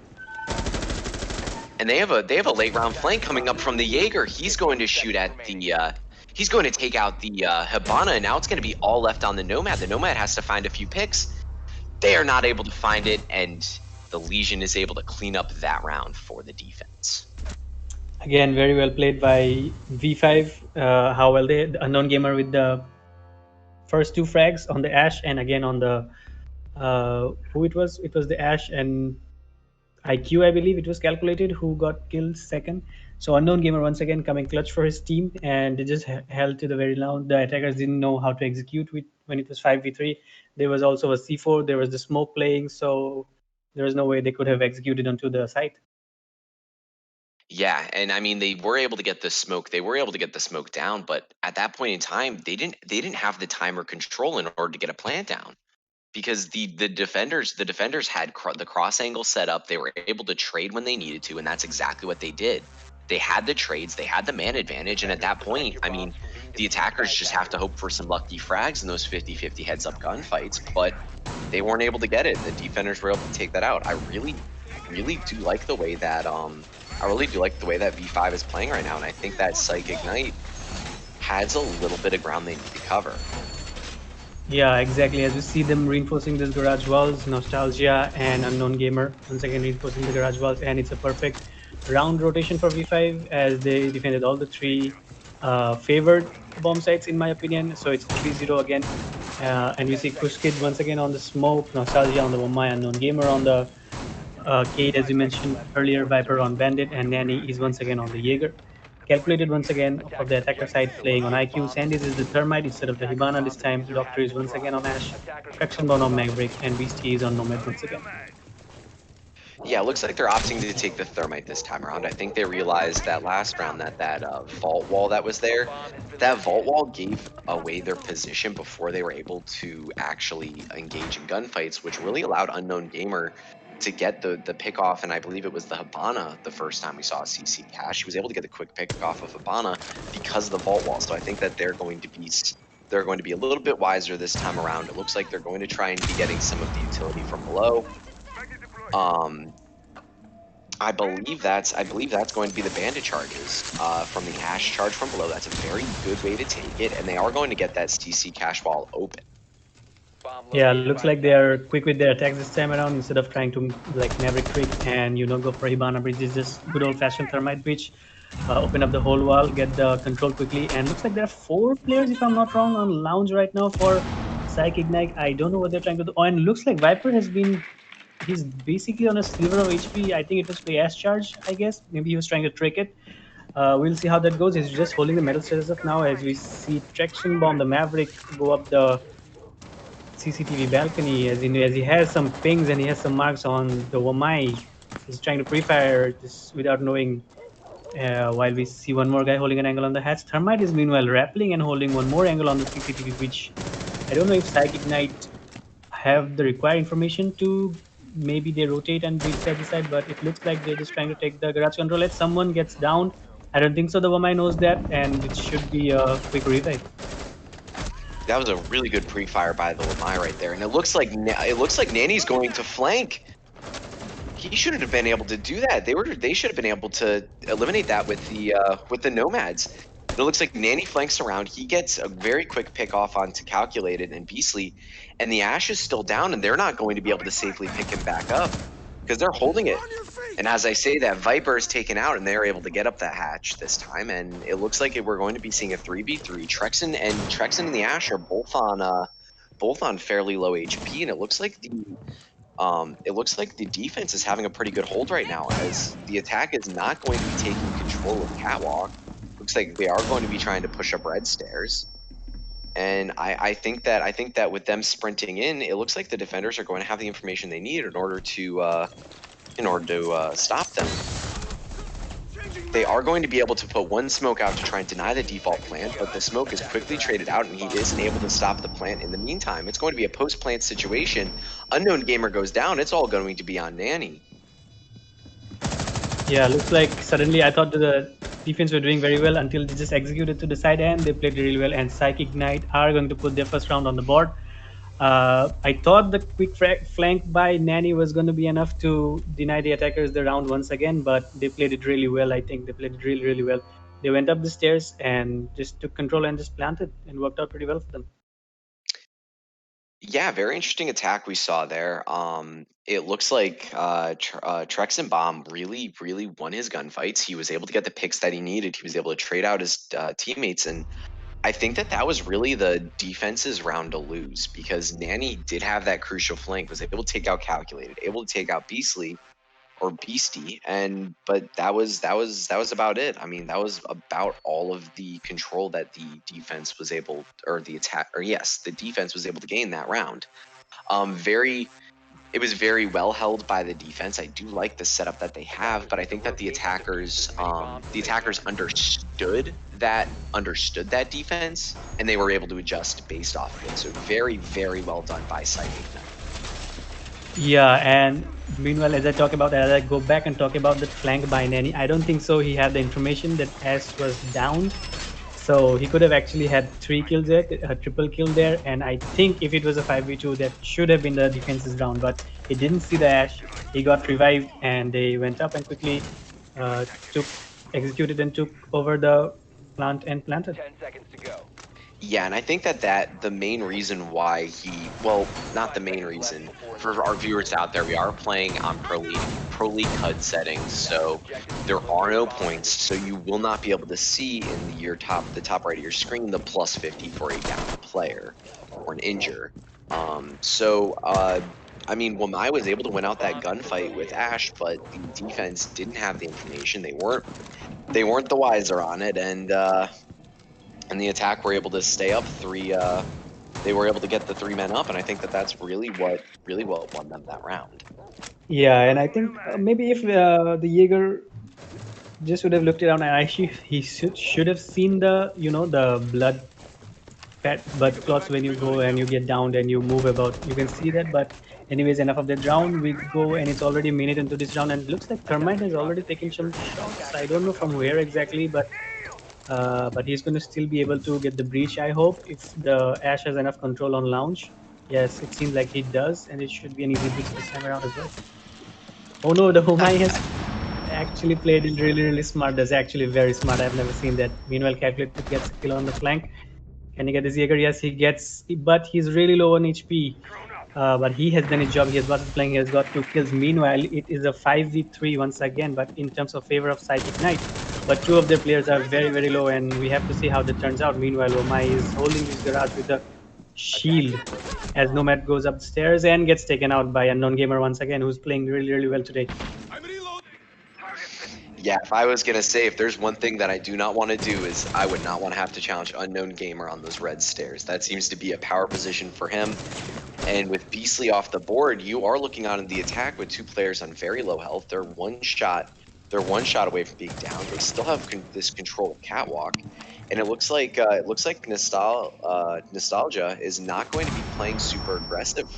And they have a late round flank coming up from the Jaeger. He's going to shoot at the he's going to take out the Hibana, and now it's going to be all left on the Nomad. The Nomad has to find a few picks. They are not able to find it, and the Legion is able to clean up that round for the defense. Again, very well played by V5. How well the unknown gamer with the first 2 frags on the Ash, and again on the who it was the Ash and IQ, I believe it was Calculated, who got killed second. So unknown gamer once again coming clutch for his team, and they just held to the very long. The attackers didn't know how to execute when it was 5v3. There was also a C4, there was the smoke playing, so there was no way they could have executed onto the site. Yeah, and I mean they were able to get the smoke. They were able to get the smoke down, but at that point in time, they didn't have the timer control in order to get a plant down because the defenders had the cross angle set up. They were able to trade when they needed to, and that's exactly what they did. They had the trades, they had the man advantage, and at that point, I mean, the attackers just have to hope for some lucky frags in those 50-50 heads up gunfights, but they weren't able to get it. The defenders were able to take that out. I really do like the way that V5 is playing right now, and I think that Psych Ignite has a little bit of ground they need to cover. Yeah, exactly. As we see them reinforcing this garage walls, Nostalgia and Unknown Gamer once again reinforcing the garage walls, and it's a perfect round rotation for V5 as they defended all the three favored bomb sites in my opinion. So it's 3-0 again, and we see Kushkid once again on the smoke, Nostalgia on the Wamai, Unknown Gamer on the Kate, as you mentioned earlier, Viper on Bandit, and Nanny is once again on the Jaeger. Calculated once again for the attacker side, playing on IQ. Sandys is the Thermite instead of the Hibana this time. Doctor is once again on Ash. Traction Bond on Maverick, and Beastie is on Nomad once again. Yeah, it looks like they're opting to take the Thermite this time around. I think they realized that last round that vault wall that was there, that vault wall gave away their position before they were able to actually engage in gunfights, which really allowed Unknown Gamer to get the pick off, and I believe it was the Hibana the first time we saw CC Cash. He was able to get the quick pick off of Hibana because of the vault wall. So I think that they're going to be a little bit wiser this time around. It looks like they're going to try and be getting some of the utility from below. I believe that's going to be the bandit charges from the Ash charge from below. That's a very good way to take it, and they are going to get that CC cash wall open. Yeah, looks like they are quick with their attacks this time around instead of trying to like Maverick trick and go for Hibana Bridge. It's just good old fashioned Thermite Breach. Open up the whole wall, get the control quickly, and looks like there are 4 players, if I'm not wrong, on Lounge right now for Psych Ignite. I don't know what they're trying to do. Oh, and looks like Viper he's basically on a sliver of HP. I think it was the S charge, I guess. Maybe he was trying to trick it. We'll see how that goes. He's just holding the metal stairs up now as we see Traction Bomb, the Maverick, go up the CCTV balcony as he has some pings and he has some marks on the Wamai. He's trying to pre-fire this without knowing. While we see one more guy holding an angle on the hatch. Thermite is meanwhile rappelling and holding one more angle on the CCTV, which I don't know if Psych Ignite have the required information to. Maybe they rotate and breach side to side, but it looks like they're just trying to take the garage control. If someone gets down, I don't think so. The Wamai knows that, and it should be a quick revive. That was a really good pre-fire by the Wamai right there, and it looks like Nanny's going to flank. He shouldn't have been able to do that. They should have been able to eliminate that with the Nomads. It looks like Nanny flanks around. He gets a very quick pick off onto Calculated and Beastly, and the Ash is still down, and they're not going to be able to safely pick him back up because they're holding it. And as I say that, Viper is taken out, and they're able to get up that hatch this time, and it looks like we're going to be seeing a 3v3. Trexen and the Ash are both on fairly low HP, and it looks like the defense is having a pretty good hold right now, as the attack is not going to be taking control of Catwalk. Looks like they are going to be trying to push up red stairs, and I think that with them sprinting in, it looks like the defenders are going to have the information they need in order to stop them. They are going to be able to put one smoke out to try and deny the default plant, but the smoke is quickly traded out, and he isn't able to stop the plant in the meantime. It's going to be a post-plant situation. Unknown Gamer goes down. It's all going to be on Nanny. Yeah, looks like suddenly I thought the defense were doing very well until they just executed to the side end. They played really well, and Psych Ignite are going to put their first round on the board. I thought the quick flank by Nanny was going to be enough to deny the attackers the round once again, but they played it really well. I think they played it really, really well. They went up the stairs and just took control and just planted, and worked out pretty well for them. Yeah, very interesting attack we saw there. It looks like Trex and Bomb really, really won his gunfights. He was able to get the picks that he needed. He was able to trade out his teammates, and I think that was really the defense's round to lose, because Nanny did have that crucial flank, was able to take out Calculated, able to take out Beastly or Beastie, but that was about it. I mean, that was about all of the control that the defense was able, the defense was able to gain that round. Very it was very well held by the defense. I do like the setup that they have, but I think that the attackers understood that defense, and they were able to adjust based off of it. So very, very well done by Site Ignite. Yeah, and meanwhile, as I go back and talk about the flank by Nanny, I don't think so. He had the information that Ash was downed, so he could have actually had 3 kills there, a triple kill there. And I think if it was a 5v2, that should have been the defense's round, but he didn't see the Ash. He got revived, and they went up and quickly executed and took over the plant and planted. 10 seconds to go. Yeah, and I think that the main reason why not the main reason, for our viewers out there, we are playing on Pro League HUD settings, so there are no points, so you will not be able to see in the top right of your screen the plus 50 for a down player or an injure. I mean, Wamai was able to win out that gunfight with Ash, but the defense didn't have the information. They weren't the wiser on it, and the attack were able to stay up 3. They were able to get the 3 men up, and I think that's really what won them that round. Yeah, and I think maybe if the Jaeger just would have looked around, and he should have seen the the blood clots when you go and you get downed and you move about. You can see that, but anyways, enough of that round. We go, and it's already a minute into this round, and it looks like Thermite has already taken some shots. I don't know from where exactly, but he's going to still be able to get the breach, I hope, if the Ash has enough control on launch. Yes, it seems like he does, and it should be an easy breach this time around as well. Oh no, the Homai has actually played it really, really smart. That's actually very smart. I've never seen that. Meanwhile, Calculator gets a kill on the flank. Can he get his Jaeger? Yes, he gets, but he's really low on HP. But he has done his job. He has started playing. He has got 2 kills. Meanwhile, it is a 5v3 once again, but in terms of favor of Site Ignite. But 2 of their players are very, very low, and we have to see how that turns out. Meanwhile, Omai is holding his garage with a shield as Nomad goes up the stairs and gets taken out by Unknown Gamer once again, who's playing really, really well today. Yeah, if I was going to say, if there's one thing that I do not want to do, is I would not want to have to challenge Unknown Gamer on those red stairs. That seems to be a power position for him. And with Beastly off the board, you are looking on the attack with 2 players on very low health. They're one shot away from being down. They still have this control catwalk, and it looks like Nostalgia is not going to be playing super aggressive,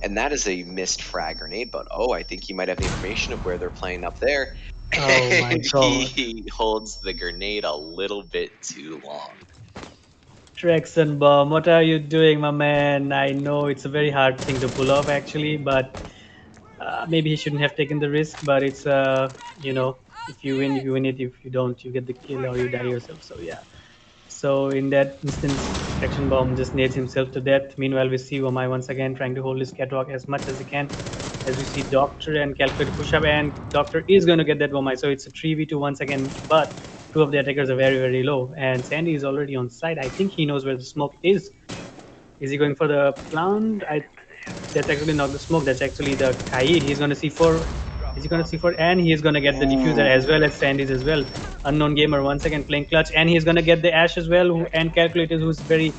and that is a missed frag grenade. But I think he might have the information of where they're playing up there. Oh my God. He holds the grenade a little bit too long. Traxon Bomb, what are you doing, my man? I know it's a very hard thing to pull off actually, but maybe he shouldn't have taken the risk. But it's if you win it. If you don't, you get the kill or you die yourself. So yeah. So in that instance, Traxon Bomb just nades himself to death. Meanwhile, we see Wamai once again trying to hold his catwalk as much as he can. As we see Doctor and Calculator push up, and Doctor is going to get that Wamai. So it's a 3v2 once again, but 2 of the attackers are very, very low. And Sandy is already on site. I think he knows where the smoke is. Is he going for the plant? That's actually not the smoke. That's actually the Kaid. He's going to C4. Is he going to C4? And he is going to get the diffuser as well as Sandy's as well. Unknown Gamer once again playing clutch. And he's going to get the Ash as well. And Calculator, who's very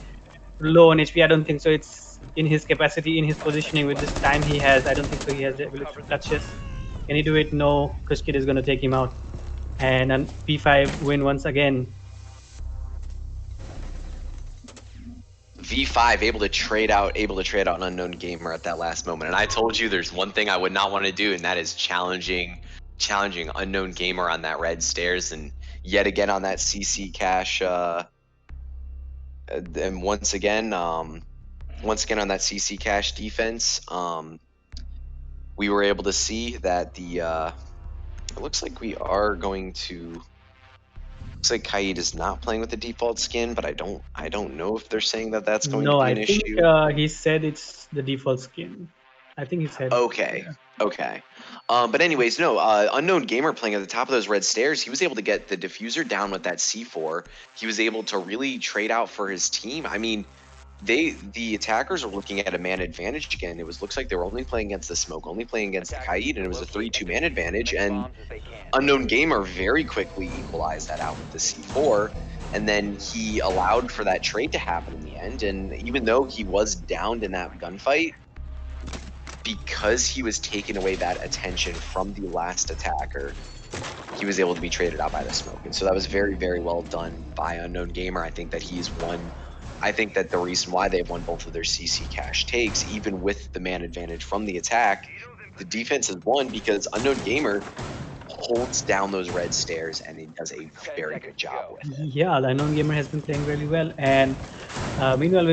low on HP. I don't think so. It's in his capacity, in his positioning with this time he has. I don't think so he has the ability to clutch this. Can he do it? No. Kushkid is going to take him out. And P5 win once again. V5 able to trade out an Unknown Gamer at that last moment. And I told you there's one thing I would not want to do, and that is challenging Unknown Gamer on that red stairs, and yet again on that CC cache. And once again on that CC cache defense, we were able to see that it looks like we are going to. Looks like Kaid is not playing with the default skin, but I don't know if they're saying that that's going to be an issue. No, I think he said it's the default skin. I think he said. Okay, yeah. Okay. But anyways, no. Unknown Gamer playing at the top of those red stairs, he was able to get the diffuser down with that C4. He was able to really trade out for his team. I mean, the attackers are looking at a man advantage again. Looks like they were only playing against the smoke, only playing against the Kaid, and it was a 3-2 man advantage. And Unknown Gamer very quickly equalized that out with the C4, and then he allowed for that trade to happen in the end. And even though he was downed in that gunfight, because he was taking away that attention from the last attacker, he was able to be traded out by the smoke. And so that was very, very well done by Unknown Gamer. I think that he's won. I think that the reason why they've won both of their CC cash takes, even with the man advantage from the attack, the defense has won because Unknown Gamer holds down those red stairs and he does a very good job with it. Yeah, the Unknown Gamer has been playing really well. And meanwhile,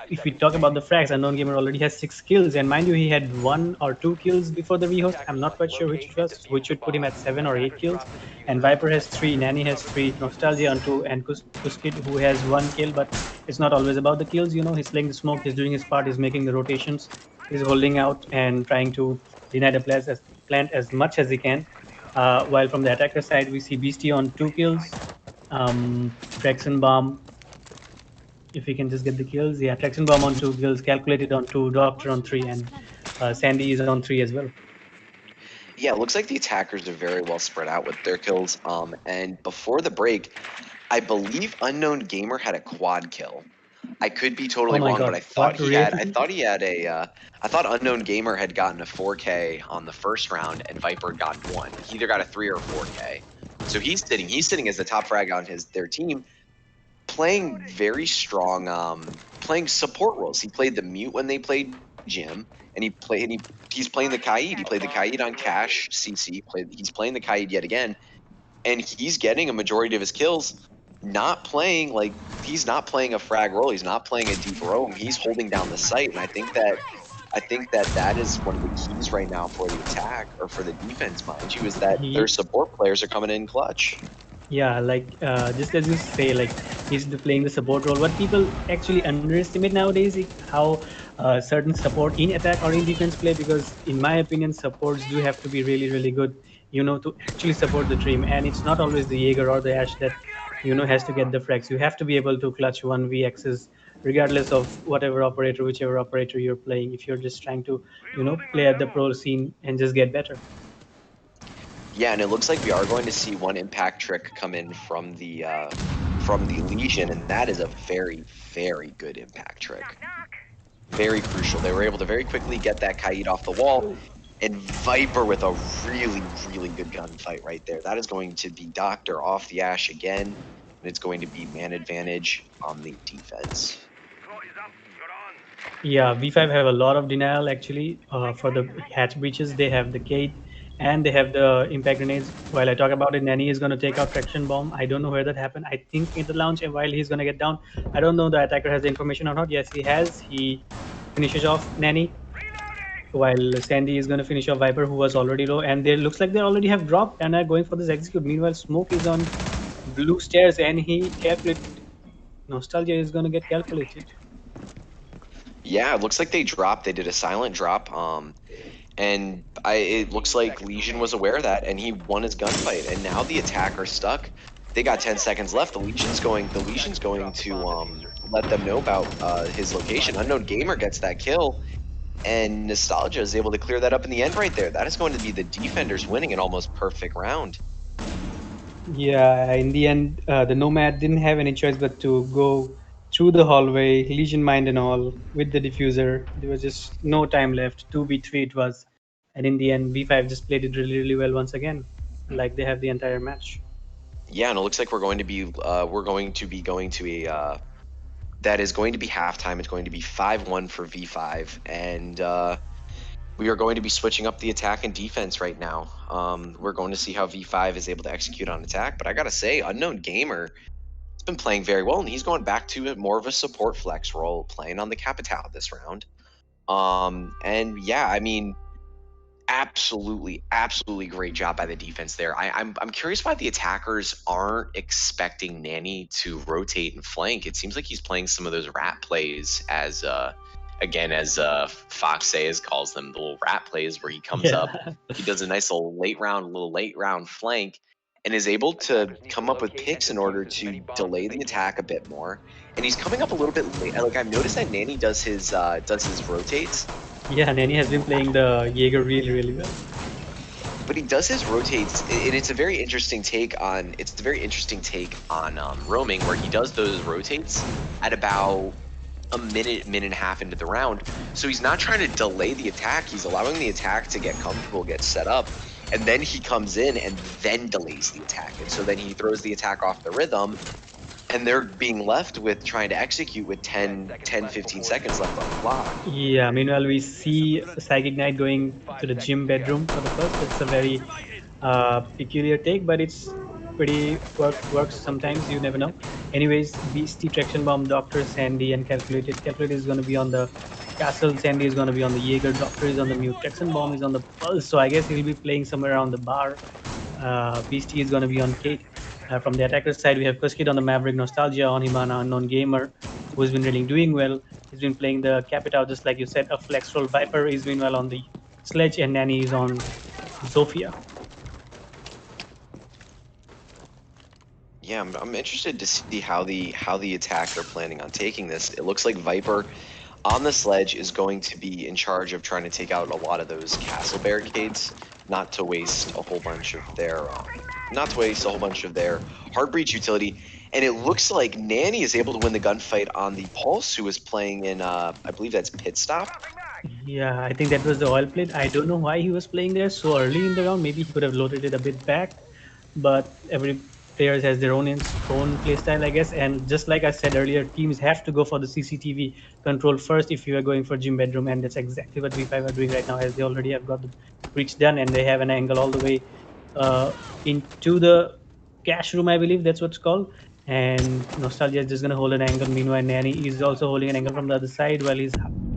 if we talk about the frags, Unknown Gamer already has 6 kills. And mind you, he had 1 or 2 kills before the rehost. I'm not quite sure which it was, which should put him at 7 or 8 kills. And Viper has 3, Nanny has 3, Nostalgia on 2, and Kuskid, who has 1 kill. But it's not always about the kills, you know. He's playing the smoke, he's doing his part, he's making the rotations, he's holding out and trying to deny the plant as much as he can. While from the attacker side, we see Beastie on 2 kills, Traxon Bomb, if we can just get the kills. Yeah, Traxon Bomb on 2 kills, Calculated on 2, Doctor on 3, and Sandy is on 3 as well. Yeah, it looks like the attackers are very well spread out with their kills. And before the break, I believe Unknown Gamer had a quad kill. I could be totally wrong, God. but I thought he had. I thought Unknown Gamer had gotten a 4K on the first round, and Viper had gotten 1. He either got a 3 or a 4K. So he's sitting as the top frag on their team, playing very strong, playing support roles. He played the mute when they played Jim, and he's playing the Kaid. He played the Kaid on Cash CC. He's playing the Kaid yet again, and he's getting a majority of his kills. Not playing like he's not playing a frag role. He's not playing a deep roam. He's holding down the site, and I think that is one of the keys right now for the attack or for the defense, mind you, is that their support players are coming in clutch. Yeah, like just as you say, like he's playing the support role. What people actually underestimate nowadays is how certain support in attack or in defense play, because in my opinion, supports do have to be really, really good, you know, to actually support the team. And it's not always the Jaeger or the Ashe that, you know, has to get the frags. You have to be able to clutch 1vx's regardless of whichever operator you're playing, if you're just trying to, you know, play at the pro scene and just get better. Yeah, and it looks like we are going to see one impact trick come in from the Legion, and that is a very, very good impact trick. Very crucial. They were able to very quickly get that Kaid off the wall, and Viper with a really, really good gunfight right there. That is going to be Doctor off the Ashe again, and it's going to be man advantage on the defense. Yeah, V5 have a lot of denial actually for the hatch breaches. They have the Kaid and they have the impact grenades. While I talk about it, Nanny is going to take out Traction Bomb. I don't know where that happened. I think in the launch, and while he's going to get down, I don't know the attacker has the information or not. Yes, he has. He finishes off Nanny, while Sandy is going to finish off Viper, who was already low. And they looks like they already have dropped and are going for this execute. Meanwhile, Smoke is on blue stairs and he calculated. Nostalgia is going to get calculated. Yeah, it looks like they dropped. They did a silent drop. And it looks like Legion was aware of that, and he won his gunfight. And now the attacker stuck. They got 10 seconds left. The Legion's going to let them know about his location. Unknown Gamer gets that kill, and Nostalgia is able to clear that up in the end right there. That is going to be the defenders winning an almost perfect round. Yeah, in the end, the Nomad didn't have any choice but to go through the hallway, Legion Mind and all, with the diffuser. There was just no time left. 2v3 it was. And in the end, V5 just played it really, really well once again, like they have the entire match. Yeah, and it looks like we're going to be going to a that is going to be halftime. It's going to be 5-1 for V5, and we are going to be switching up the attack and defense right now. We're going to see how V5 is able to execute on attack, but I gotta say, Unknown Gamer has been playing very well, and he's going back to more of a support flex role, playing on the Capital this round. And yeah, I mean, absolutely great job by the defense there. I'm curious why the attackers aren't expecting Nanny to rotate and flank. It seems like he's playing some of those rat plays as again, as Fox Says calls them, the little rat plays where he comes up, he does a nice little late round flank, and is able to come up with picks in order to delay the attack a bit more. And he's coming up a little bit late. Like, I've noticed that Nanny does his rotates. Yeah, Nanny has been playing the Jaeger really, really well. But he does his rotates, and it's a very interesting take on roaming, where he does those rotates at about a minute and a half into the round. So he's not trying to delay the attack. He's allowing the attack to get comfortable, get set up. And then he comes in and then delays the attack. And so then he throws the attack off the rhythm. And they're being left with trying to execute with 10, 15 seconds left on the clock. Yeah, meanwhile, we see Psychic Knight going to the gym bedroom for the first. It's a very peculiar take, but it's pretty works sometimes, you never know. Anyways, Beastie, Traction Bomb, Doctor, Sandy, and Calculated. Calculated is going to be on the Castle, Sandy is going to be on the Jaeger, Doctor is on the Mute, Traction Bomb is on the Pulse, so I guess he'll be playing somewhere around the bar. Beastie is going to be on Cake. From the attacker side, we have Kuskid on the Maverick, Nostalgia on Himana, Unknown Gamer, who's been really doing well. He's been playing the Capital, just like you said, a Flex Roll. Viper is doing well on the Sledge, and Nanny is on Sophia. Yeah, I'm interested to see how the attack are planning on taking this. It looks like Viper on the Sledge is going to be in charge of trying to take out a lot of those castle barricades, not to waste a whole bunch of their hard breach utility. And it looks like Nanny is able to win the gunfight on the Pulse, who is playing in I believe that's Pit Stop. Yeah, I think that was the oil plate. I don't know why he was playing there so early in the round. Maybe he could have loaded it a bit back, but every player has their own playstyle, I guess. And just like I said earlier, teams have to go for the CCTV control first if you are going for gym bedroom, and that's exactly what V5 are doing right now, as they already have got the breach done, and they have an angle all the way into the cash room, I believe that's what's called. And Nostalgia is just going to hold an angle. Meanwhile, Nanny is also holding an angle from the other side while he's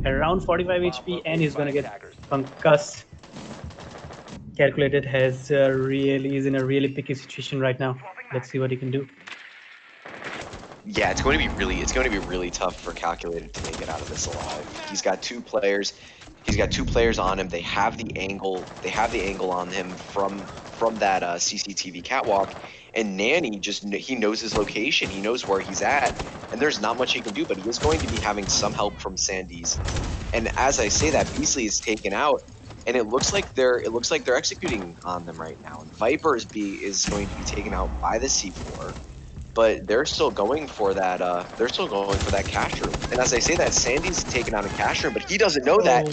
around 45 HP, and he's going to get concussed. Calculated is in a really picky situation right now. Let's see what he can do. Yeah, it's going to be really tough for Calculated to make it out of this alive. He's got two players. He's got two players on him. They have the angle. They have the angle on him from that CCTV catwalk. And Nanny he knows his location. He knows where he's at, and there's not much he can do. But he is going to be having some help from Sandy's. And as I say that, Beasley is taken out, and it looks like they're executing on them right now. And Viper is going to be taken out by the C4. But they're still going for that. They're still going for that cash room. And as I say that, Sandy's taken out a cash room, but he doesn't know that.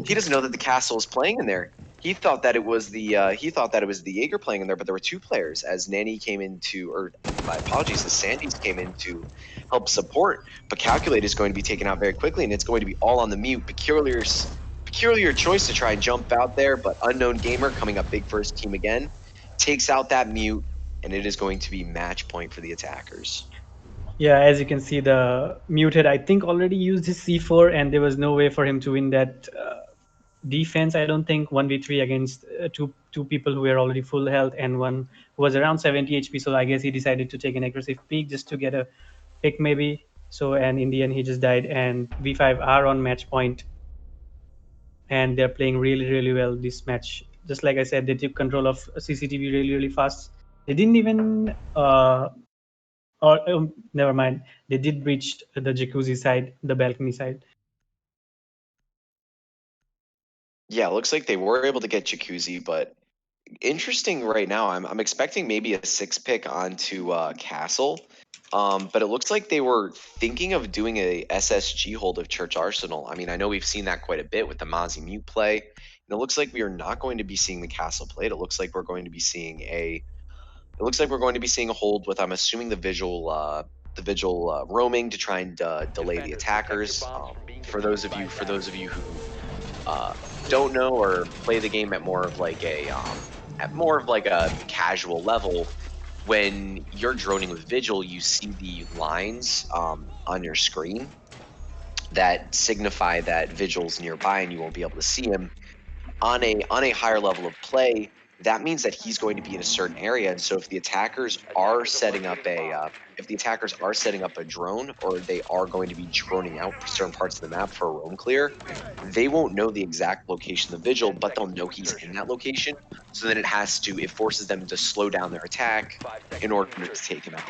He doesn't know that the castle is playing in there. He thought that it was the Jaeger playing in there, but there were two players. As Nanny came into, or my apologies, as Sandy's came in to help support. But Calculate is going to be taken out very quickly, and it's going to be all on the Mute. Peculiar choice to try and jump out there, but Unknown Gamer coming up big first team again, takes out that Mute. And it is going to be match point for the attackers. Yeah, as you can see, the Muted, I think, already used his C4, and there was no way for him to win that defense, I don't think. 1v3 against two people who were already full health, and one who was around 70 HP. So I guess he decided to take an aggressive peek just to get a pick, maybe. So, and in the end, he just died. And V5 are on match point, and they're playing really, really well this match. Just like I said, they took control of CCTV really, really fast. They didn't even, never mind. They did breach the jacuzzi side, the balcony side. Yeah, it looks like they were able to get jacuzzi, but interesting right now. I'm expecting maybe a 6-pick onto Castle, but it looks like they were thinking of doing a SSG hold of Church Arsenal. I mean, I know we've seen that quite a bit with the Mozzie Mute play, and it looks like we are not going to be seeing the Castle played. It looks like we're going to be seeing a hold with, I'm assuming, the visual roaming to try and delay the attackers. For those of you who don't know or play the game at more of like a casual level, when you're droning with Vigil, you see the lines on your screen that signify that Vigil's nearby, and you won't be able to see him. On a higher level of play, that means that he's going to be in a certain area. And so if the attackers are setting up a drone, or they are going to be droning out certain parts of the map for a roam clear, they won't know the exact location of the Vigil, but they'll know he's in that location. So then it forces them to slow down their attack in order to take him out.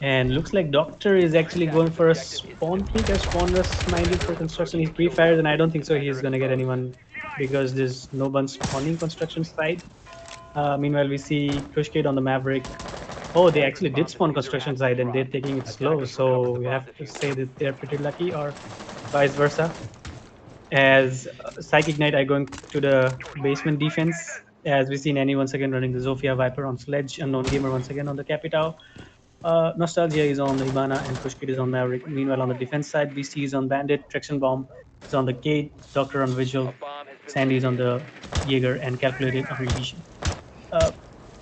And looks like Doctor is actually going for a spawn peek, a spawn rush minded for construction. He pre-fired, and I don't think so he's going to get anyone, because there's no one spawning construction side. Meanwhile, we see Kushkid on the Maverick, Oh, they actually did spawn construction side and they're taking it slow. So you have to say that they're pretty lucky, or vice versa. As Psychic Knight are going to the basement defense, as we see Nanny once again running the Zofia Viper on Sledge, Unknown Gamer once again on the Capitao. Nostalgia is on the Hibana and Kushkid is on Maverick. Meanwhile, on the defense side, BC is on Bandit, Traction Bomb is on the Gate, Doctor on Vigil, Sandy is on the Jaeger, and Calculated on Legion. Uh,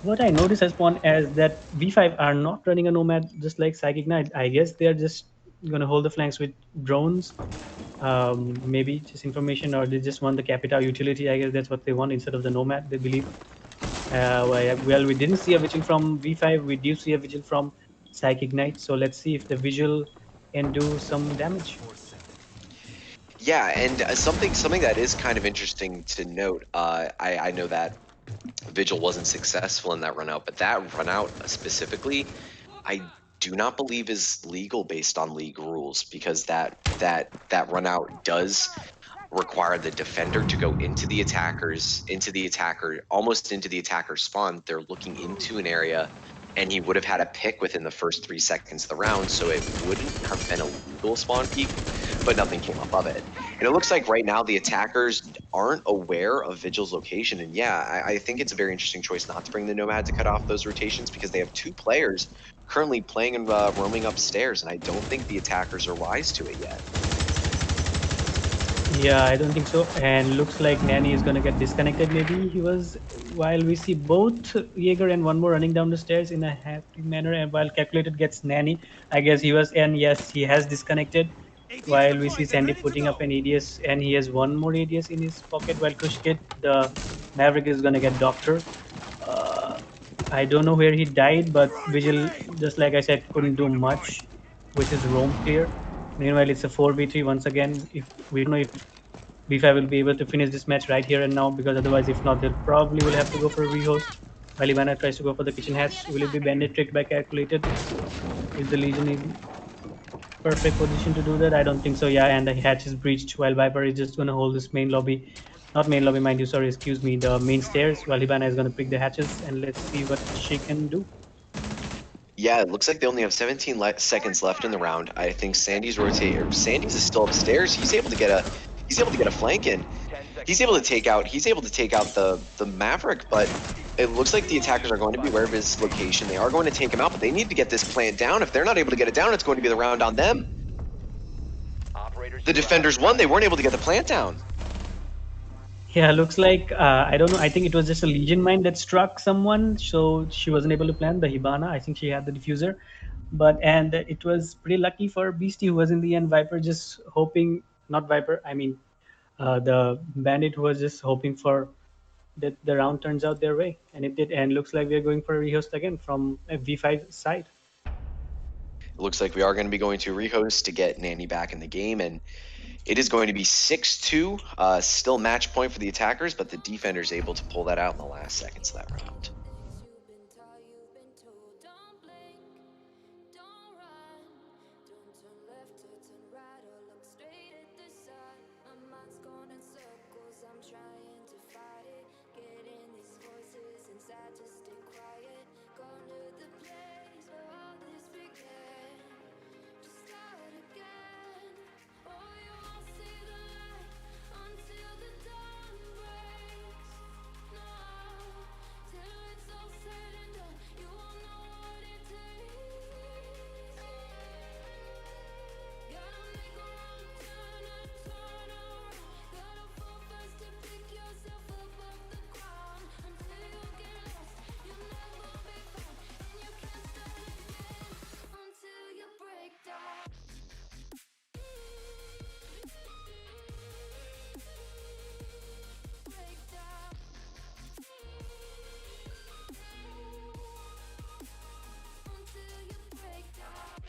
what I notice as one as that V5 are not running a Nomad just like Psychic Knight. I guess they are just going to hold the flanks with drones, maybe just information, or they just want the Capita utility. I guess that's what they want instead of the Nomad, they believe. Well, we didn't see a Vigil from V5. We do see a Vigil from Psychic Knight. So let's see if the Vigil can do some damage. Yeah, and something that is kind of interesting to note. I know that Vigil wasn't successful in that run out, but that run out specifically, I do not believe is legal based on league rules, because that run out does require the defender to go into the almost into the attacker spawn. They're looking into an area, and he would have had a pick within the first 3 seconds of the round, so it wouldn't have been a legal spawn peak, but nothing came up of it. And it looks like right now the attackers aren't aware of Vigil's location. And yeah, I think it's a very interesting choice not to bring the Nomad to cut off those rotations, because they have 2 players currently playing and roaming upstairs, and I don't think the attackers are wise to it yet. Yeah, I don't think so. And looks like Nanny is gonna get disconnected. Maybe he was, while we see both Jaeger and one more running down the stairs in a happy manner, and while Calculated gets Nanny, I guess he was, and yes, he has disconnected. While we see Sandy putting up an ADS, and he has one more ADS in his pocket. While Kushkit, the Maverick, is gonna get Doctor. Uh, I don't know where he died, but Vigil, just like I said, couldn't do much with his roam clear. Meanwhile, it's a 4v3 once again. If we don't know if B5 will be able to finish this match right here and now, because otherwise, if not, they'll probably will have to go for a rehost. While Ivana tries to go for the kitchen hatch, will it be bandit tricked by Calculated? Is the Legion in perfect position to do that? I don't think so. Yeah, and the hatch is breached while Viper is just going to hold this main lobby. Not main lobby, mind you, sorry, excuse me, the main stairs, while Hibana is going to pick the hatches, and let's see what she can do. Yeah, it looks like they only have 17 seconds left in the round. I think Sandy's is still upstairs. He's able to get a flank in. He's able to take out the Maverick, but it looks like the attackers are going to be aware of his location. They are going to take him out, but they need to get this plant down. If they're not able to get it down, it's going to be the round on them. The defenders won. They weren't able to get the plant down. Yeah, looks like I don't know. I think it was just a Legion mine that struck someone, so she wasn't able to plant the Hibana. I think she had the diffuser, but and it was pretty lucky for Beastie, who was in the end. Viper just hoping, not Viper. I mean, the Bandit, who was just hoping for that the round turns out their way, and it did. And looks like we are going for a rehost again from a V5 side. It looks like we are going to be going to rehost to get Nanny back in the game, and it is going to be 6-2, still match point for the attackers, but the defenders able to pull that out in the last seconds of that round. You've been taught, you've been told, don't blink, don't run, don't turn left or turn right or look straight at the sun. My mind's going in circles, I'm trying to fight it, getting these voices inside to stay quiet, going to the place where all this began, to start again. Oh, you won't see the light until the dawn breaks. No, till it's all said and done, you won't know what it takes. Gotta make a wrong turn and turn around. Gotta fall fast to pick yourself up off the ground. Until you get lost, you'll never be found, and you can't start again until you break down. Break down. Until you break down.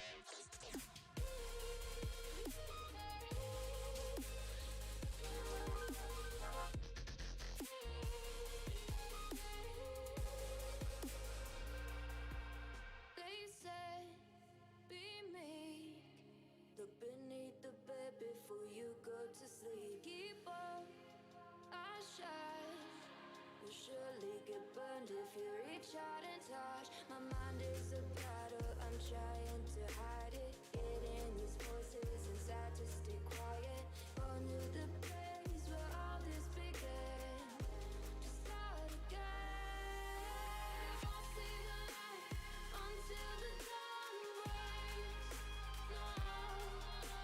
They said, be meek. Look beneath the bed before you go to sleep. Keep on, I shine. You'll surely get burned if you reach out and touch. My mind is trying to hide it. Getting these voices inside to stay quiet. On to the place where all this began. To start again. Won't see the light until the dawn breaks. No,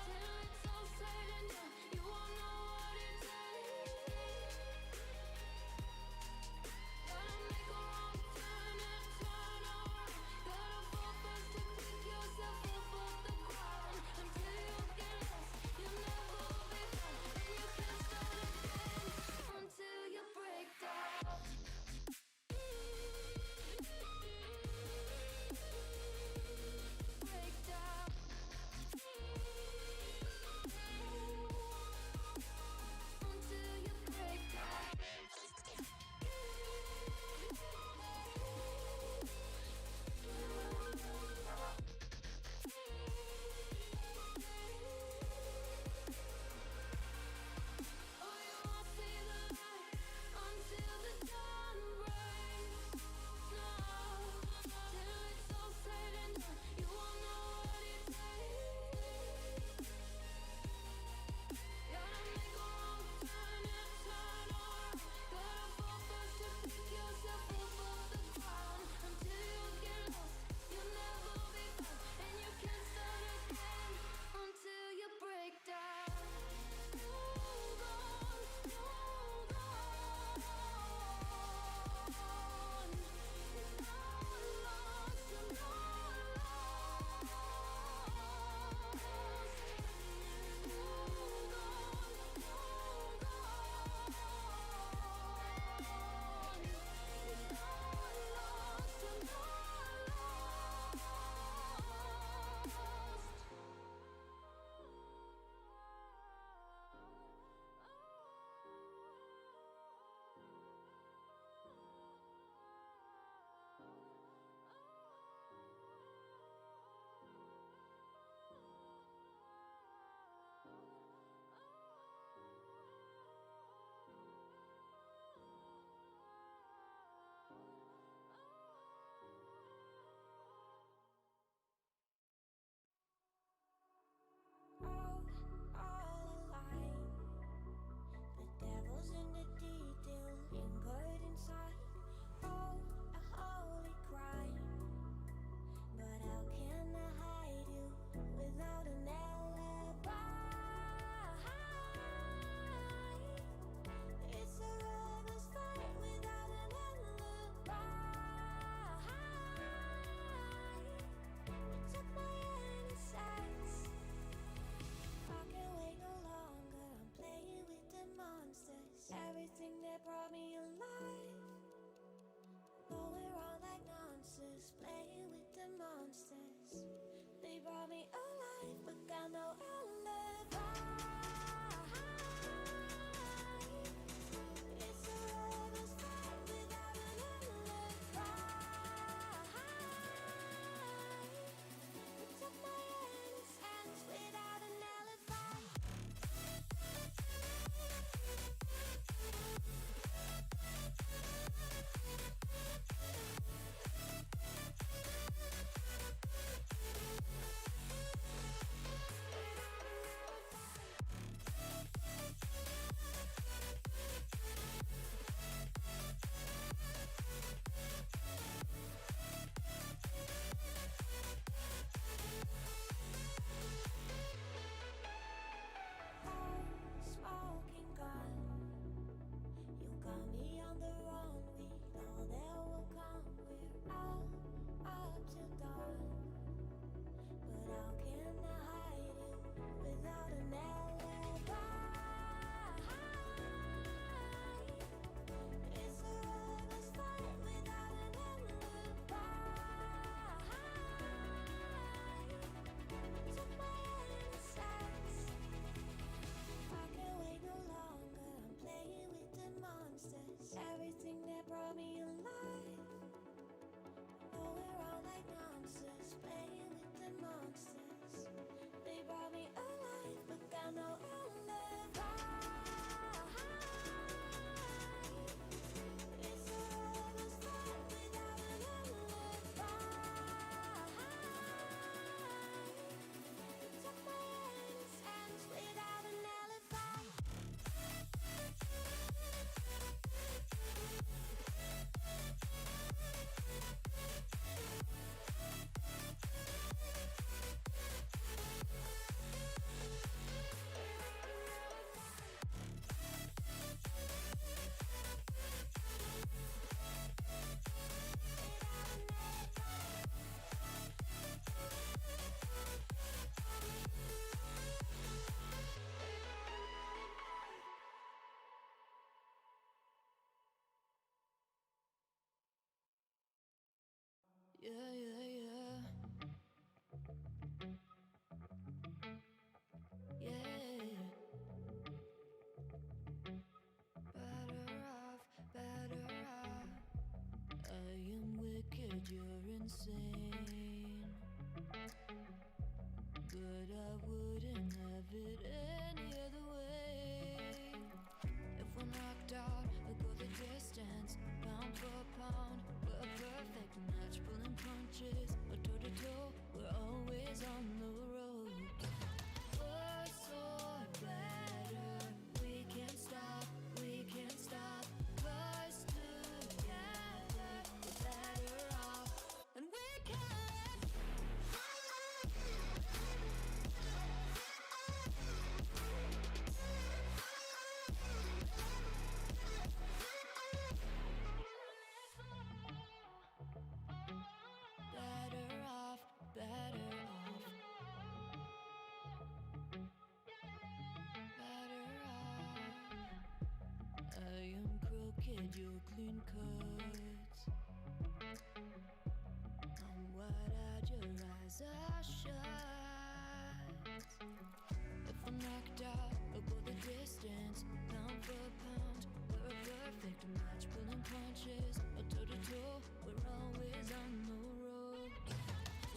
till it's all said and done, you won't know what it takes. Gotta make a wrong turn and turn around. Gotta fall first to pick yourself up off the ground. Until you get lost, you'll never be found. And you can't start again until you break down. Break down. Until you break down. Oh, you won't see the light until the dawn breaks. No, till it's all said and done, you won't know what it takes. Gotta make a wrong turn and turn around. Gotta fall first to pick yourself up off the ground. Until you get lost, you'll never be found. And you can't start again until you break down. Hold on, hold on. You're not lost, you're not lost. Hold on, hold on. You're not lost, you're all aligned. The devil's in the detail, lingered inside. Oh, a holy crime. But how can I hide you without an alibi? It's a rebel's fight without an alibi. You took my innocence. I can't wait no longer. I'm playing with the monsters. Everything that brought me alive. Going wrong like nonsense. Playing with the monsters. They brought me alive, but got no alibi. It's a rebel's fight without an alibi. You took my innocence without an alibi. Yeah, yeah, yeah. Yeah. Better off, better off. I am wicked, you're insane. But I wouldn't have it any other way. If we're knocked out, we'll go the distance. Pound for pound, we're a perfect match. Pulling punches, or toe to toe, we're always on the road. Worse or better, we can't stop, we can't stop. 'Cause together, we're better off, and we can. Better off, better off. Better off. I am crooked, you're clean cut. I'm wide-eyed, your eyes are shut. If we're knocked out, we'll go the distance. Pound for pound, we're a perfect match. Pulling punches, or toe to toe, we're always on the road.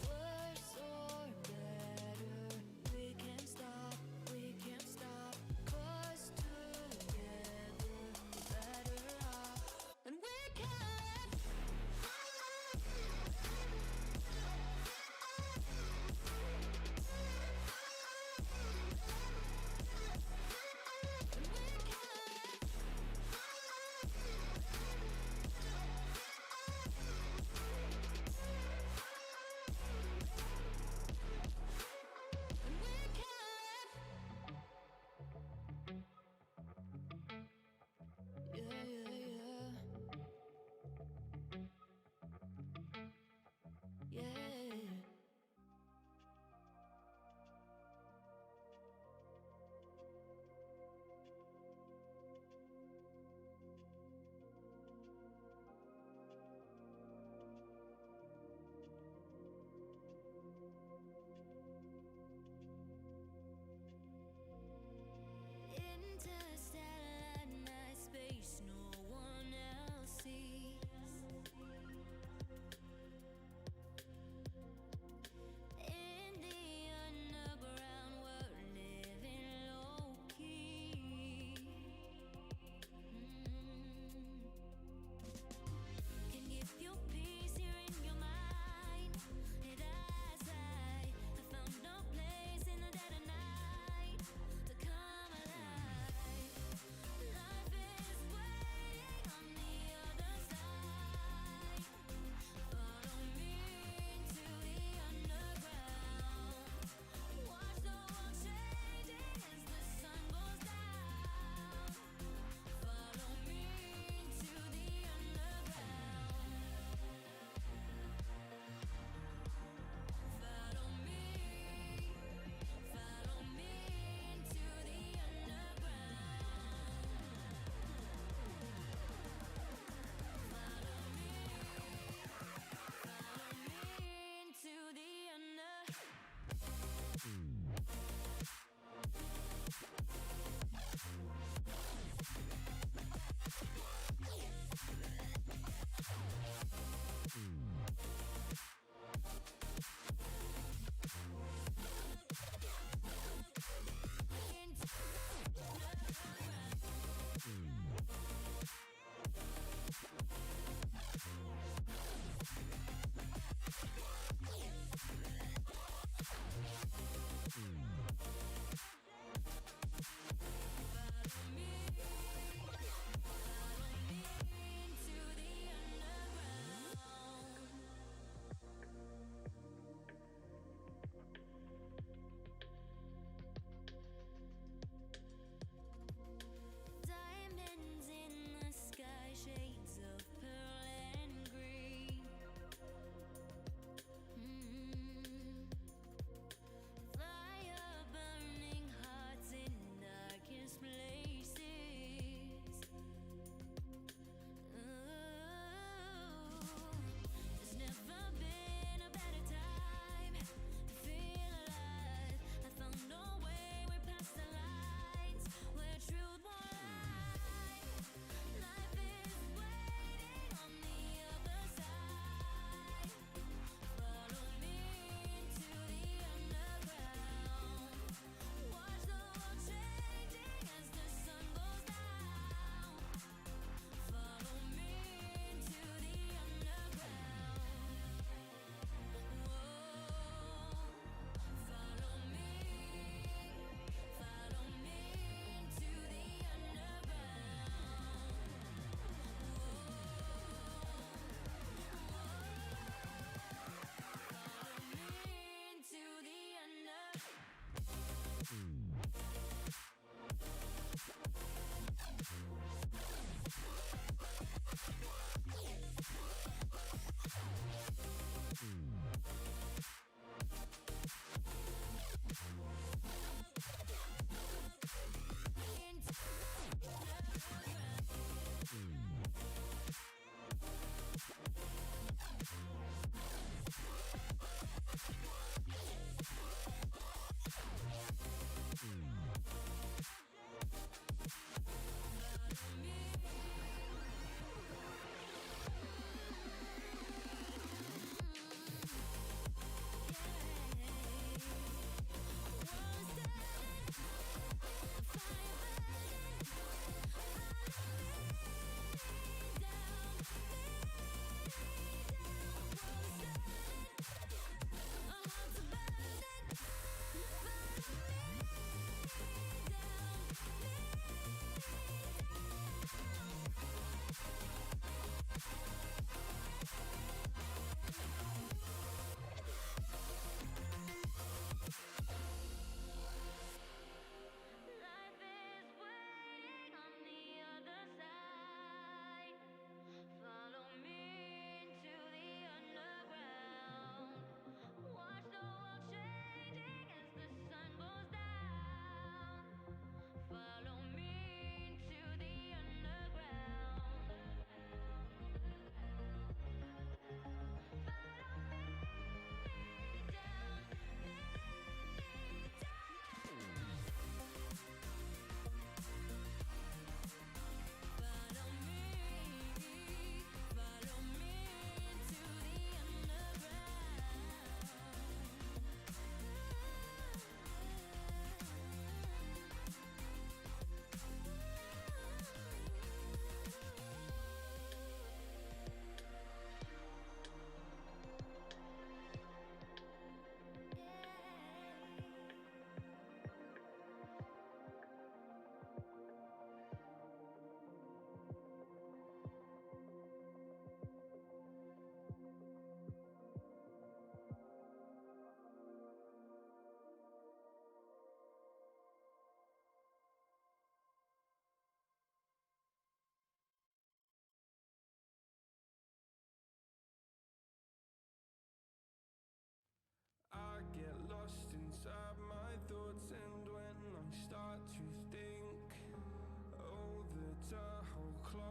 Worse or better, we can't stop, we can't stop. 'Cause together, we're better off, and we can. And we can.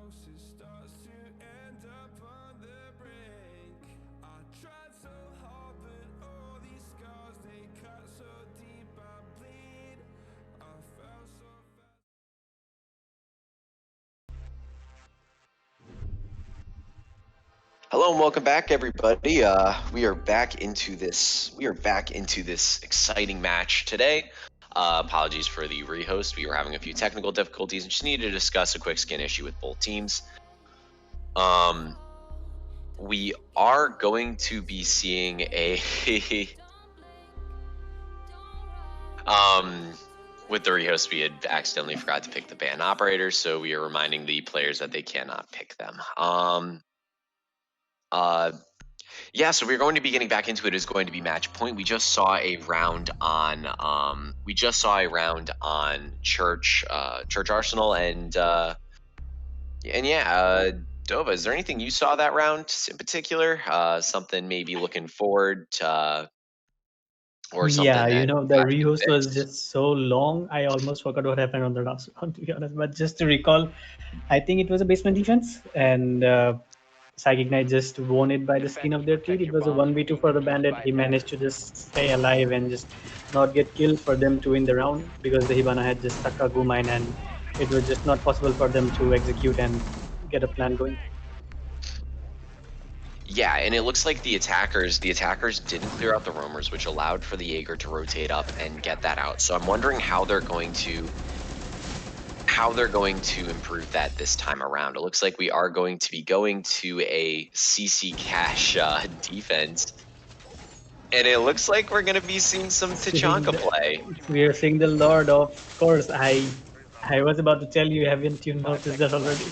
closest starts to end up on the brink. I tried so hard, but all these scars, they cut so deep, I bleed. I fell so fast. Hello and welcome back, everybody. We are back into this. We are back into this exciting match today. Apologies for the rehost. We were having a few technical difficulties and just needed to discuss a quick skin issue with both teams. We are going to be seeing a with the rehost, we had accidentally forgot to pick the ban operators, so we are reminding the players that they cannot pick them. Yeah, so we're going to be getting back into it. Is going to be match point. We just saw a round on Church Arsenal, and yeah, Dova, is there anything you saw that round in particular? Something maybe looking forward to, or something Yeah, that the got you rehost was fixed? just so long. I almost forgot what happened on the last round, to be honest. But just to recall, I think it was a basement defense, and Psychic Knight just won it by the skin of Defenders, their teeth. protect It your was a bombs from 1v2 being for the defused Bandit. by He managed attackers. to just stay alive and just not get killed for them to win the round because the Hibana had just stuck a Goo mine and it was just not possible for them to execute and get a plan going. Yeah, and it looks like the attackers didn't clear out the roamers, which allowed for the Jaeger to rotate up and get that out. So I'm wondering how they're going to improve that this time around. It looks like we are going to be going to a CC cash defense, and it looks like we're going to be seeing some Seeing Tachanka the, play. we are seeing the Lord, of course. I was about to tell you, haven't you 5 noticed that seconds already?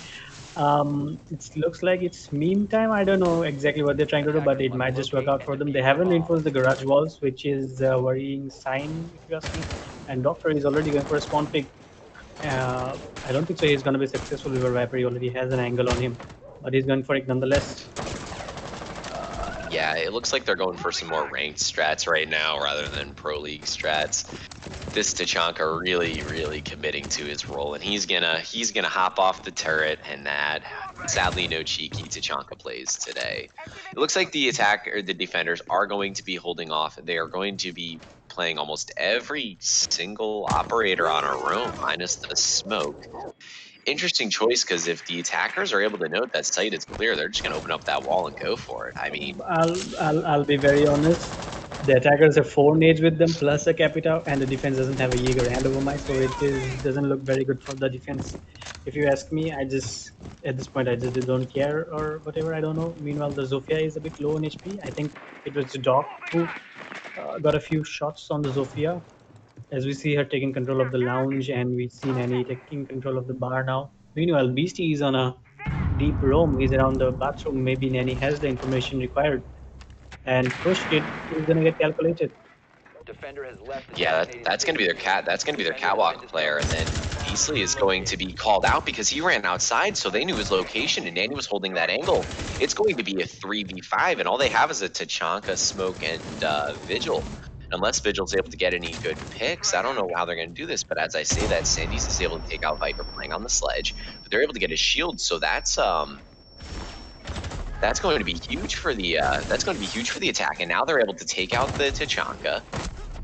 left. It looks like it's meme time. I don't know exactly what they're trying to do, but Attackers it must might just work locate out and for them. They defuse the haven't bomb. reinforced the garage walls, which is a worrying sign, if you ask me. And Doctor is already going for a spawn pick. I don't think so. He's going to be successful with Viper. He already has an angle on him, but he's going for it nonetheless. Yeah, it looks like they're going for some more ranked strats right now rather than pro league strats. This Tachanka really committing to his role, and he's gonna hop off the turret, and that sadly no cheeky Tachanka plays today. It looks like the defenders are going to be holding off. They are going to be playing almost every single operator on a roam minus the smoke. Interesting choice, because if the attackers are able to note that site is clear, they're just going to open up that wall and go for it. I mean, I'll be very honest. The attackers have 4 nades with them plus a Capita, and the defense doesn't have a Jaeger and overmind, so doesn't look very good for the defense. If you ask me, at this point I just don't care or whatever. I don't know. Meanwhile, the Zofia is a bit low on HP. I think it was the Doc who got a few shots on the Zofia. As we see her taking control of the lounge, and we see Nanny taking control of the bar now. Meanwhile, Beastie is on a deep roam. He's around the bathroom. Maybe Nanny has the information required. And Push Kid is gonna get calculated. Defender has left the yeah, designated that's going to be their safe zone. That's going to be their Defender has been catwalk player, and then discovered. Beasley is going to be called out because he ran outside, so they knew his location, and Nanny was holding that angle. It's going to be a 3v5, and all they have is a Tachanka, Smoke, and Vigil. Unless Vigil's able to get any good picks, I don't know how they're going to do this, but as I say that, Sandy's is able to take out Viper playing on the sledge, but they're able to get his shield, so that's going to be huge for the attack, and now they're able to take out the Tachanka.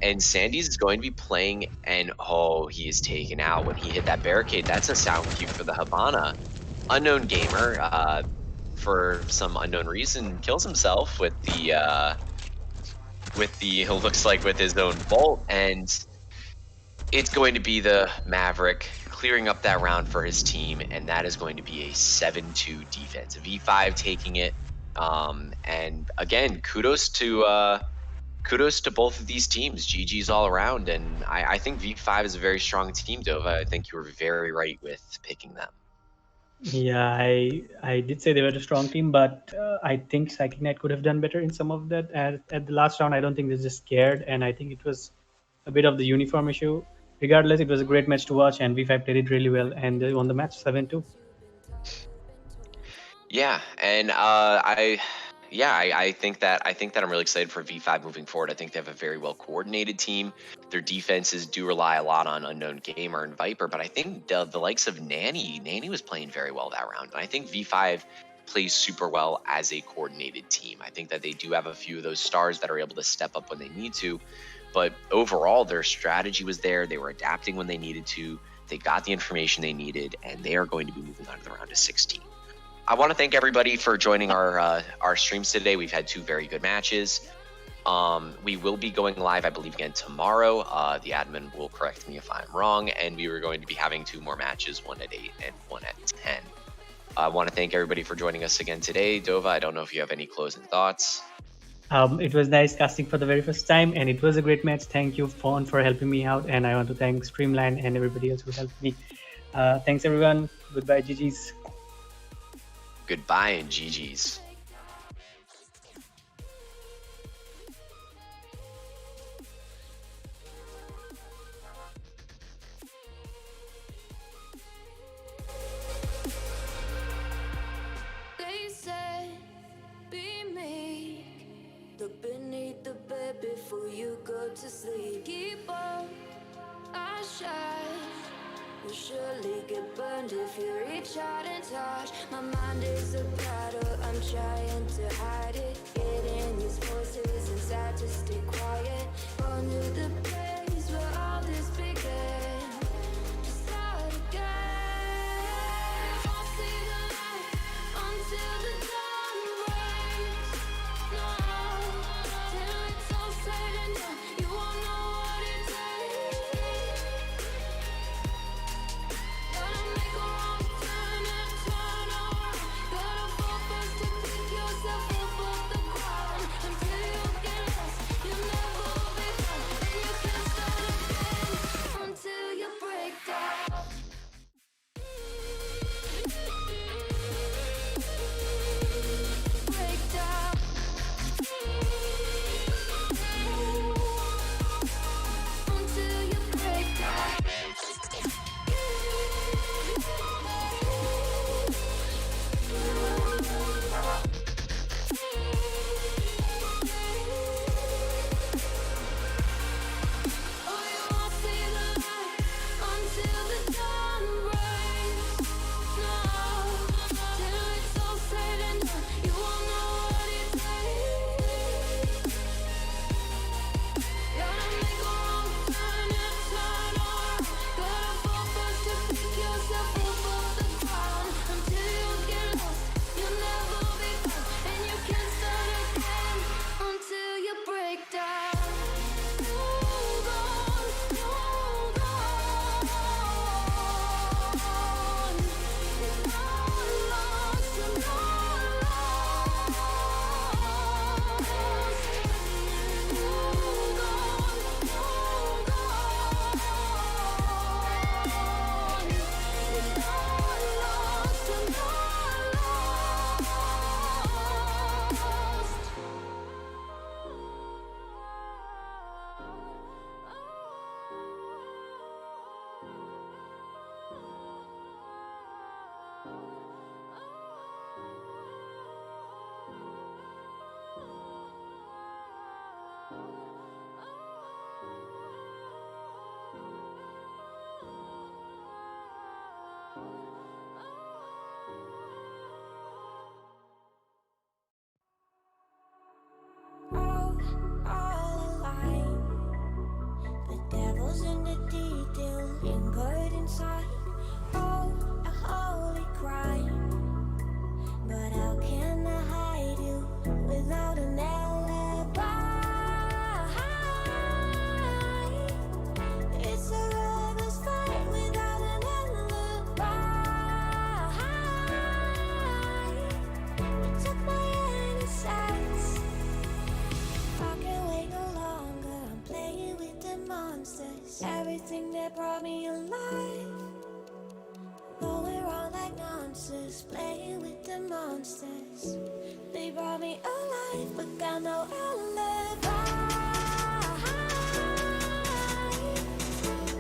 And Sandy's is going to be playing, and oh, he is taken out when he hit that barricade. That's a sound cue for the Havana. Unknown gamer, for some unknown reason, kills himself with the looks like with his own bolt, and it's going to be the Maverick clearing up that round for his team, and that is going to be a 7-2 defense. V5 taking it, and again, kudos to both of these teams. GG's all around, and I think V5 is a very strong team, Dova. I think you were very right with picking them. Yeah, I did say they were a strong team, but I think Psychic Knight could have done better in some of that. At the last round, I don't think they're just scared, and I think it was a bit of the uniform issue. Regardless, it was a great match to watch, and V5 played it really well, and they won the match 7-2. Yeah, and Yeah, I think that I'm really excited for V5 moving forward. I think they have a very well coordinated team. Their defenses do rely a lot on Unknown Gamer and Viper, but I think the likes of Nanny was playing very well that round, and I think V5 plays super well as a coordinated team. I think that they do have a few of those stars that are able to step up when they need to, but overall their strategy was there. They were adapting when they needed to. They got the information they needed, and they are going to be moving on to the round of 16. I want to thank everybody for joining our streams today. We've had 2 very good matches. We will be going live, I believe, again tomorrow. The admin will correct me if I'm wrong, and we were going to be having 2 more matches, one at 8 and one at 10. I want to thank everybody for joining us again today. Dova, I don't know if you have any closing thoughts. It was nice casting for the very first time, and it was a great match. Thank you, Fawn, for helping me out, and I want to thank Streamline and everybody else who helped me. Thanks, everyone. Goodbye, GG's. Goodbye and GG's. They said, be meek. Look beneath the bed before you go to sleep. Keep on, I shine. You'll surely get burned if you reach out and touch. My mind is a battle, I'm trying to hide it. Getting these voices inside to stay quiet. On to the place where all this began. To start again. I'll see the light until the dawn breaks. No, till it's all said and done, you won't know what it takes. Gotta make a wrong turn and turn around. Gotta fall first to pick yourself up off the ground. Until you get lost, you'll never be found. And you can't start again until you break down. Break down. Until you break down. Oh, you won't see the light until the dawn breaks. No, till it's all said and done, you won't know what it takes. Gotta make a wrong turn and turn around. Gotta fall first to pick yourself up off the ground. Until you get lost, you'll never be found. And you can't start again until you break down. Hold on, hold on. It's not lost, you're not lost. Hold on, hold on. It's not lost, you're not All aligned. The devil's in the detail, lingered inside. Oh, a holy crime. But how can I hide you without an alibi? It's a lover's fight without an alibi. You took my innocence. I can't wait no longer. I'm playing with the monsters. Everything that brought me alive. Going wrong like monsters. Playing with the monsters. They brought me alive, but got no alibi.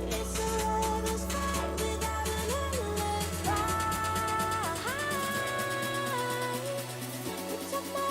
It's a lover's fight without an alibi. You took my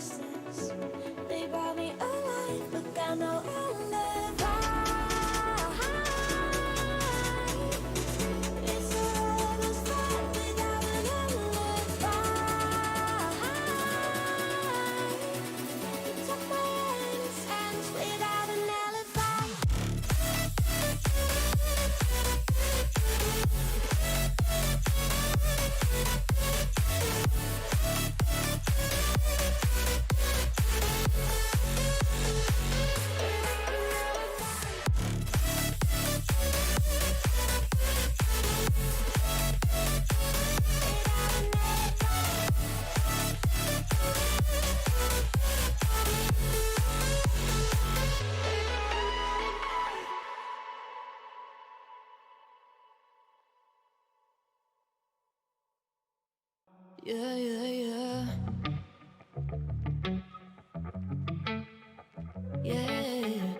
monsters. They brought me alive, but got no alibi. It's a rebel's fight without an alibi. You took my hands without an alibi. Yeah, yeah, yeah. Yeah.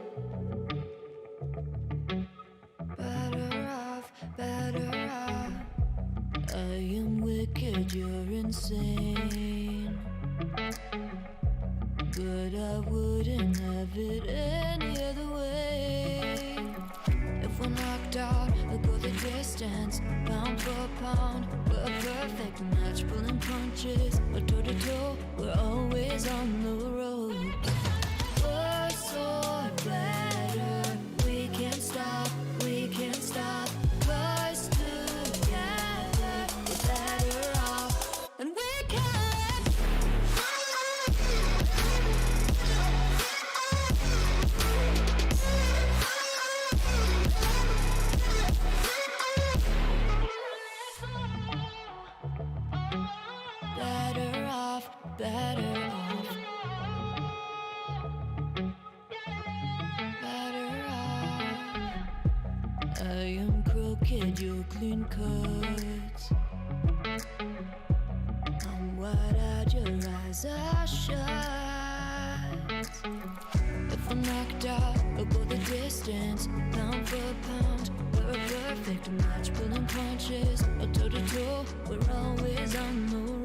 Better off, better off. I am wicked, you're insane. But I wouldn't have it any other way. If we're knocked out, we'll go the distance, pound for pound. We're a perfect match, pulling punches. We're toe to toe, we're always on the road. Worse or better, we can't stop, we can't stop. Cause together, we're better off, and we can. Better off, better off. Better off. I am crooked, you're clean cut. I'm wide-eyed, your eyes are shut. If we're knocked out, we'll go the distance, pound for pound. We're a perfect match, pulling punches. Toe to toe, we're always on the road.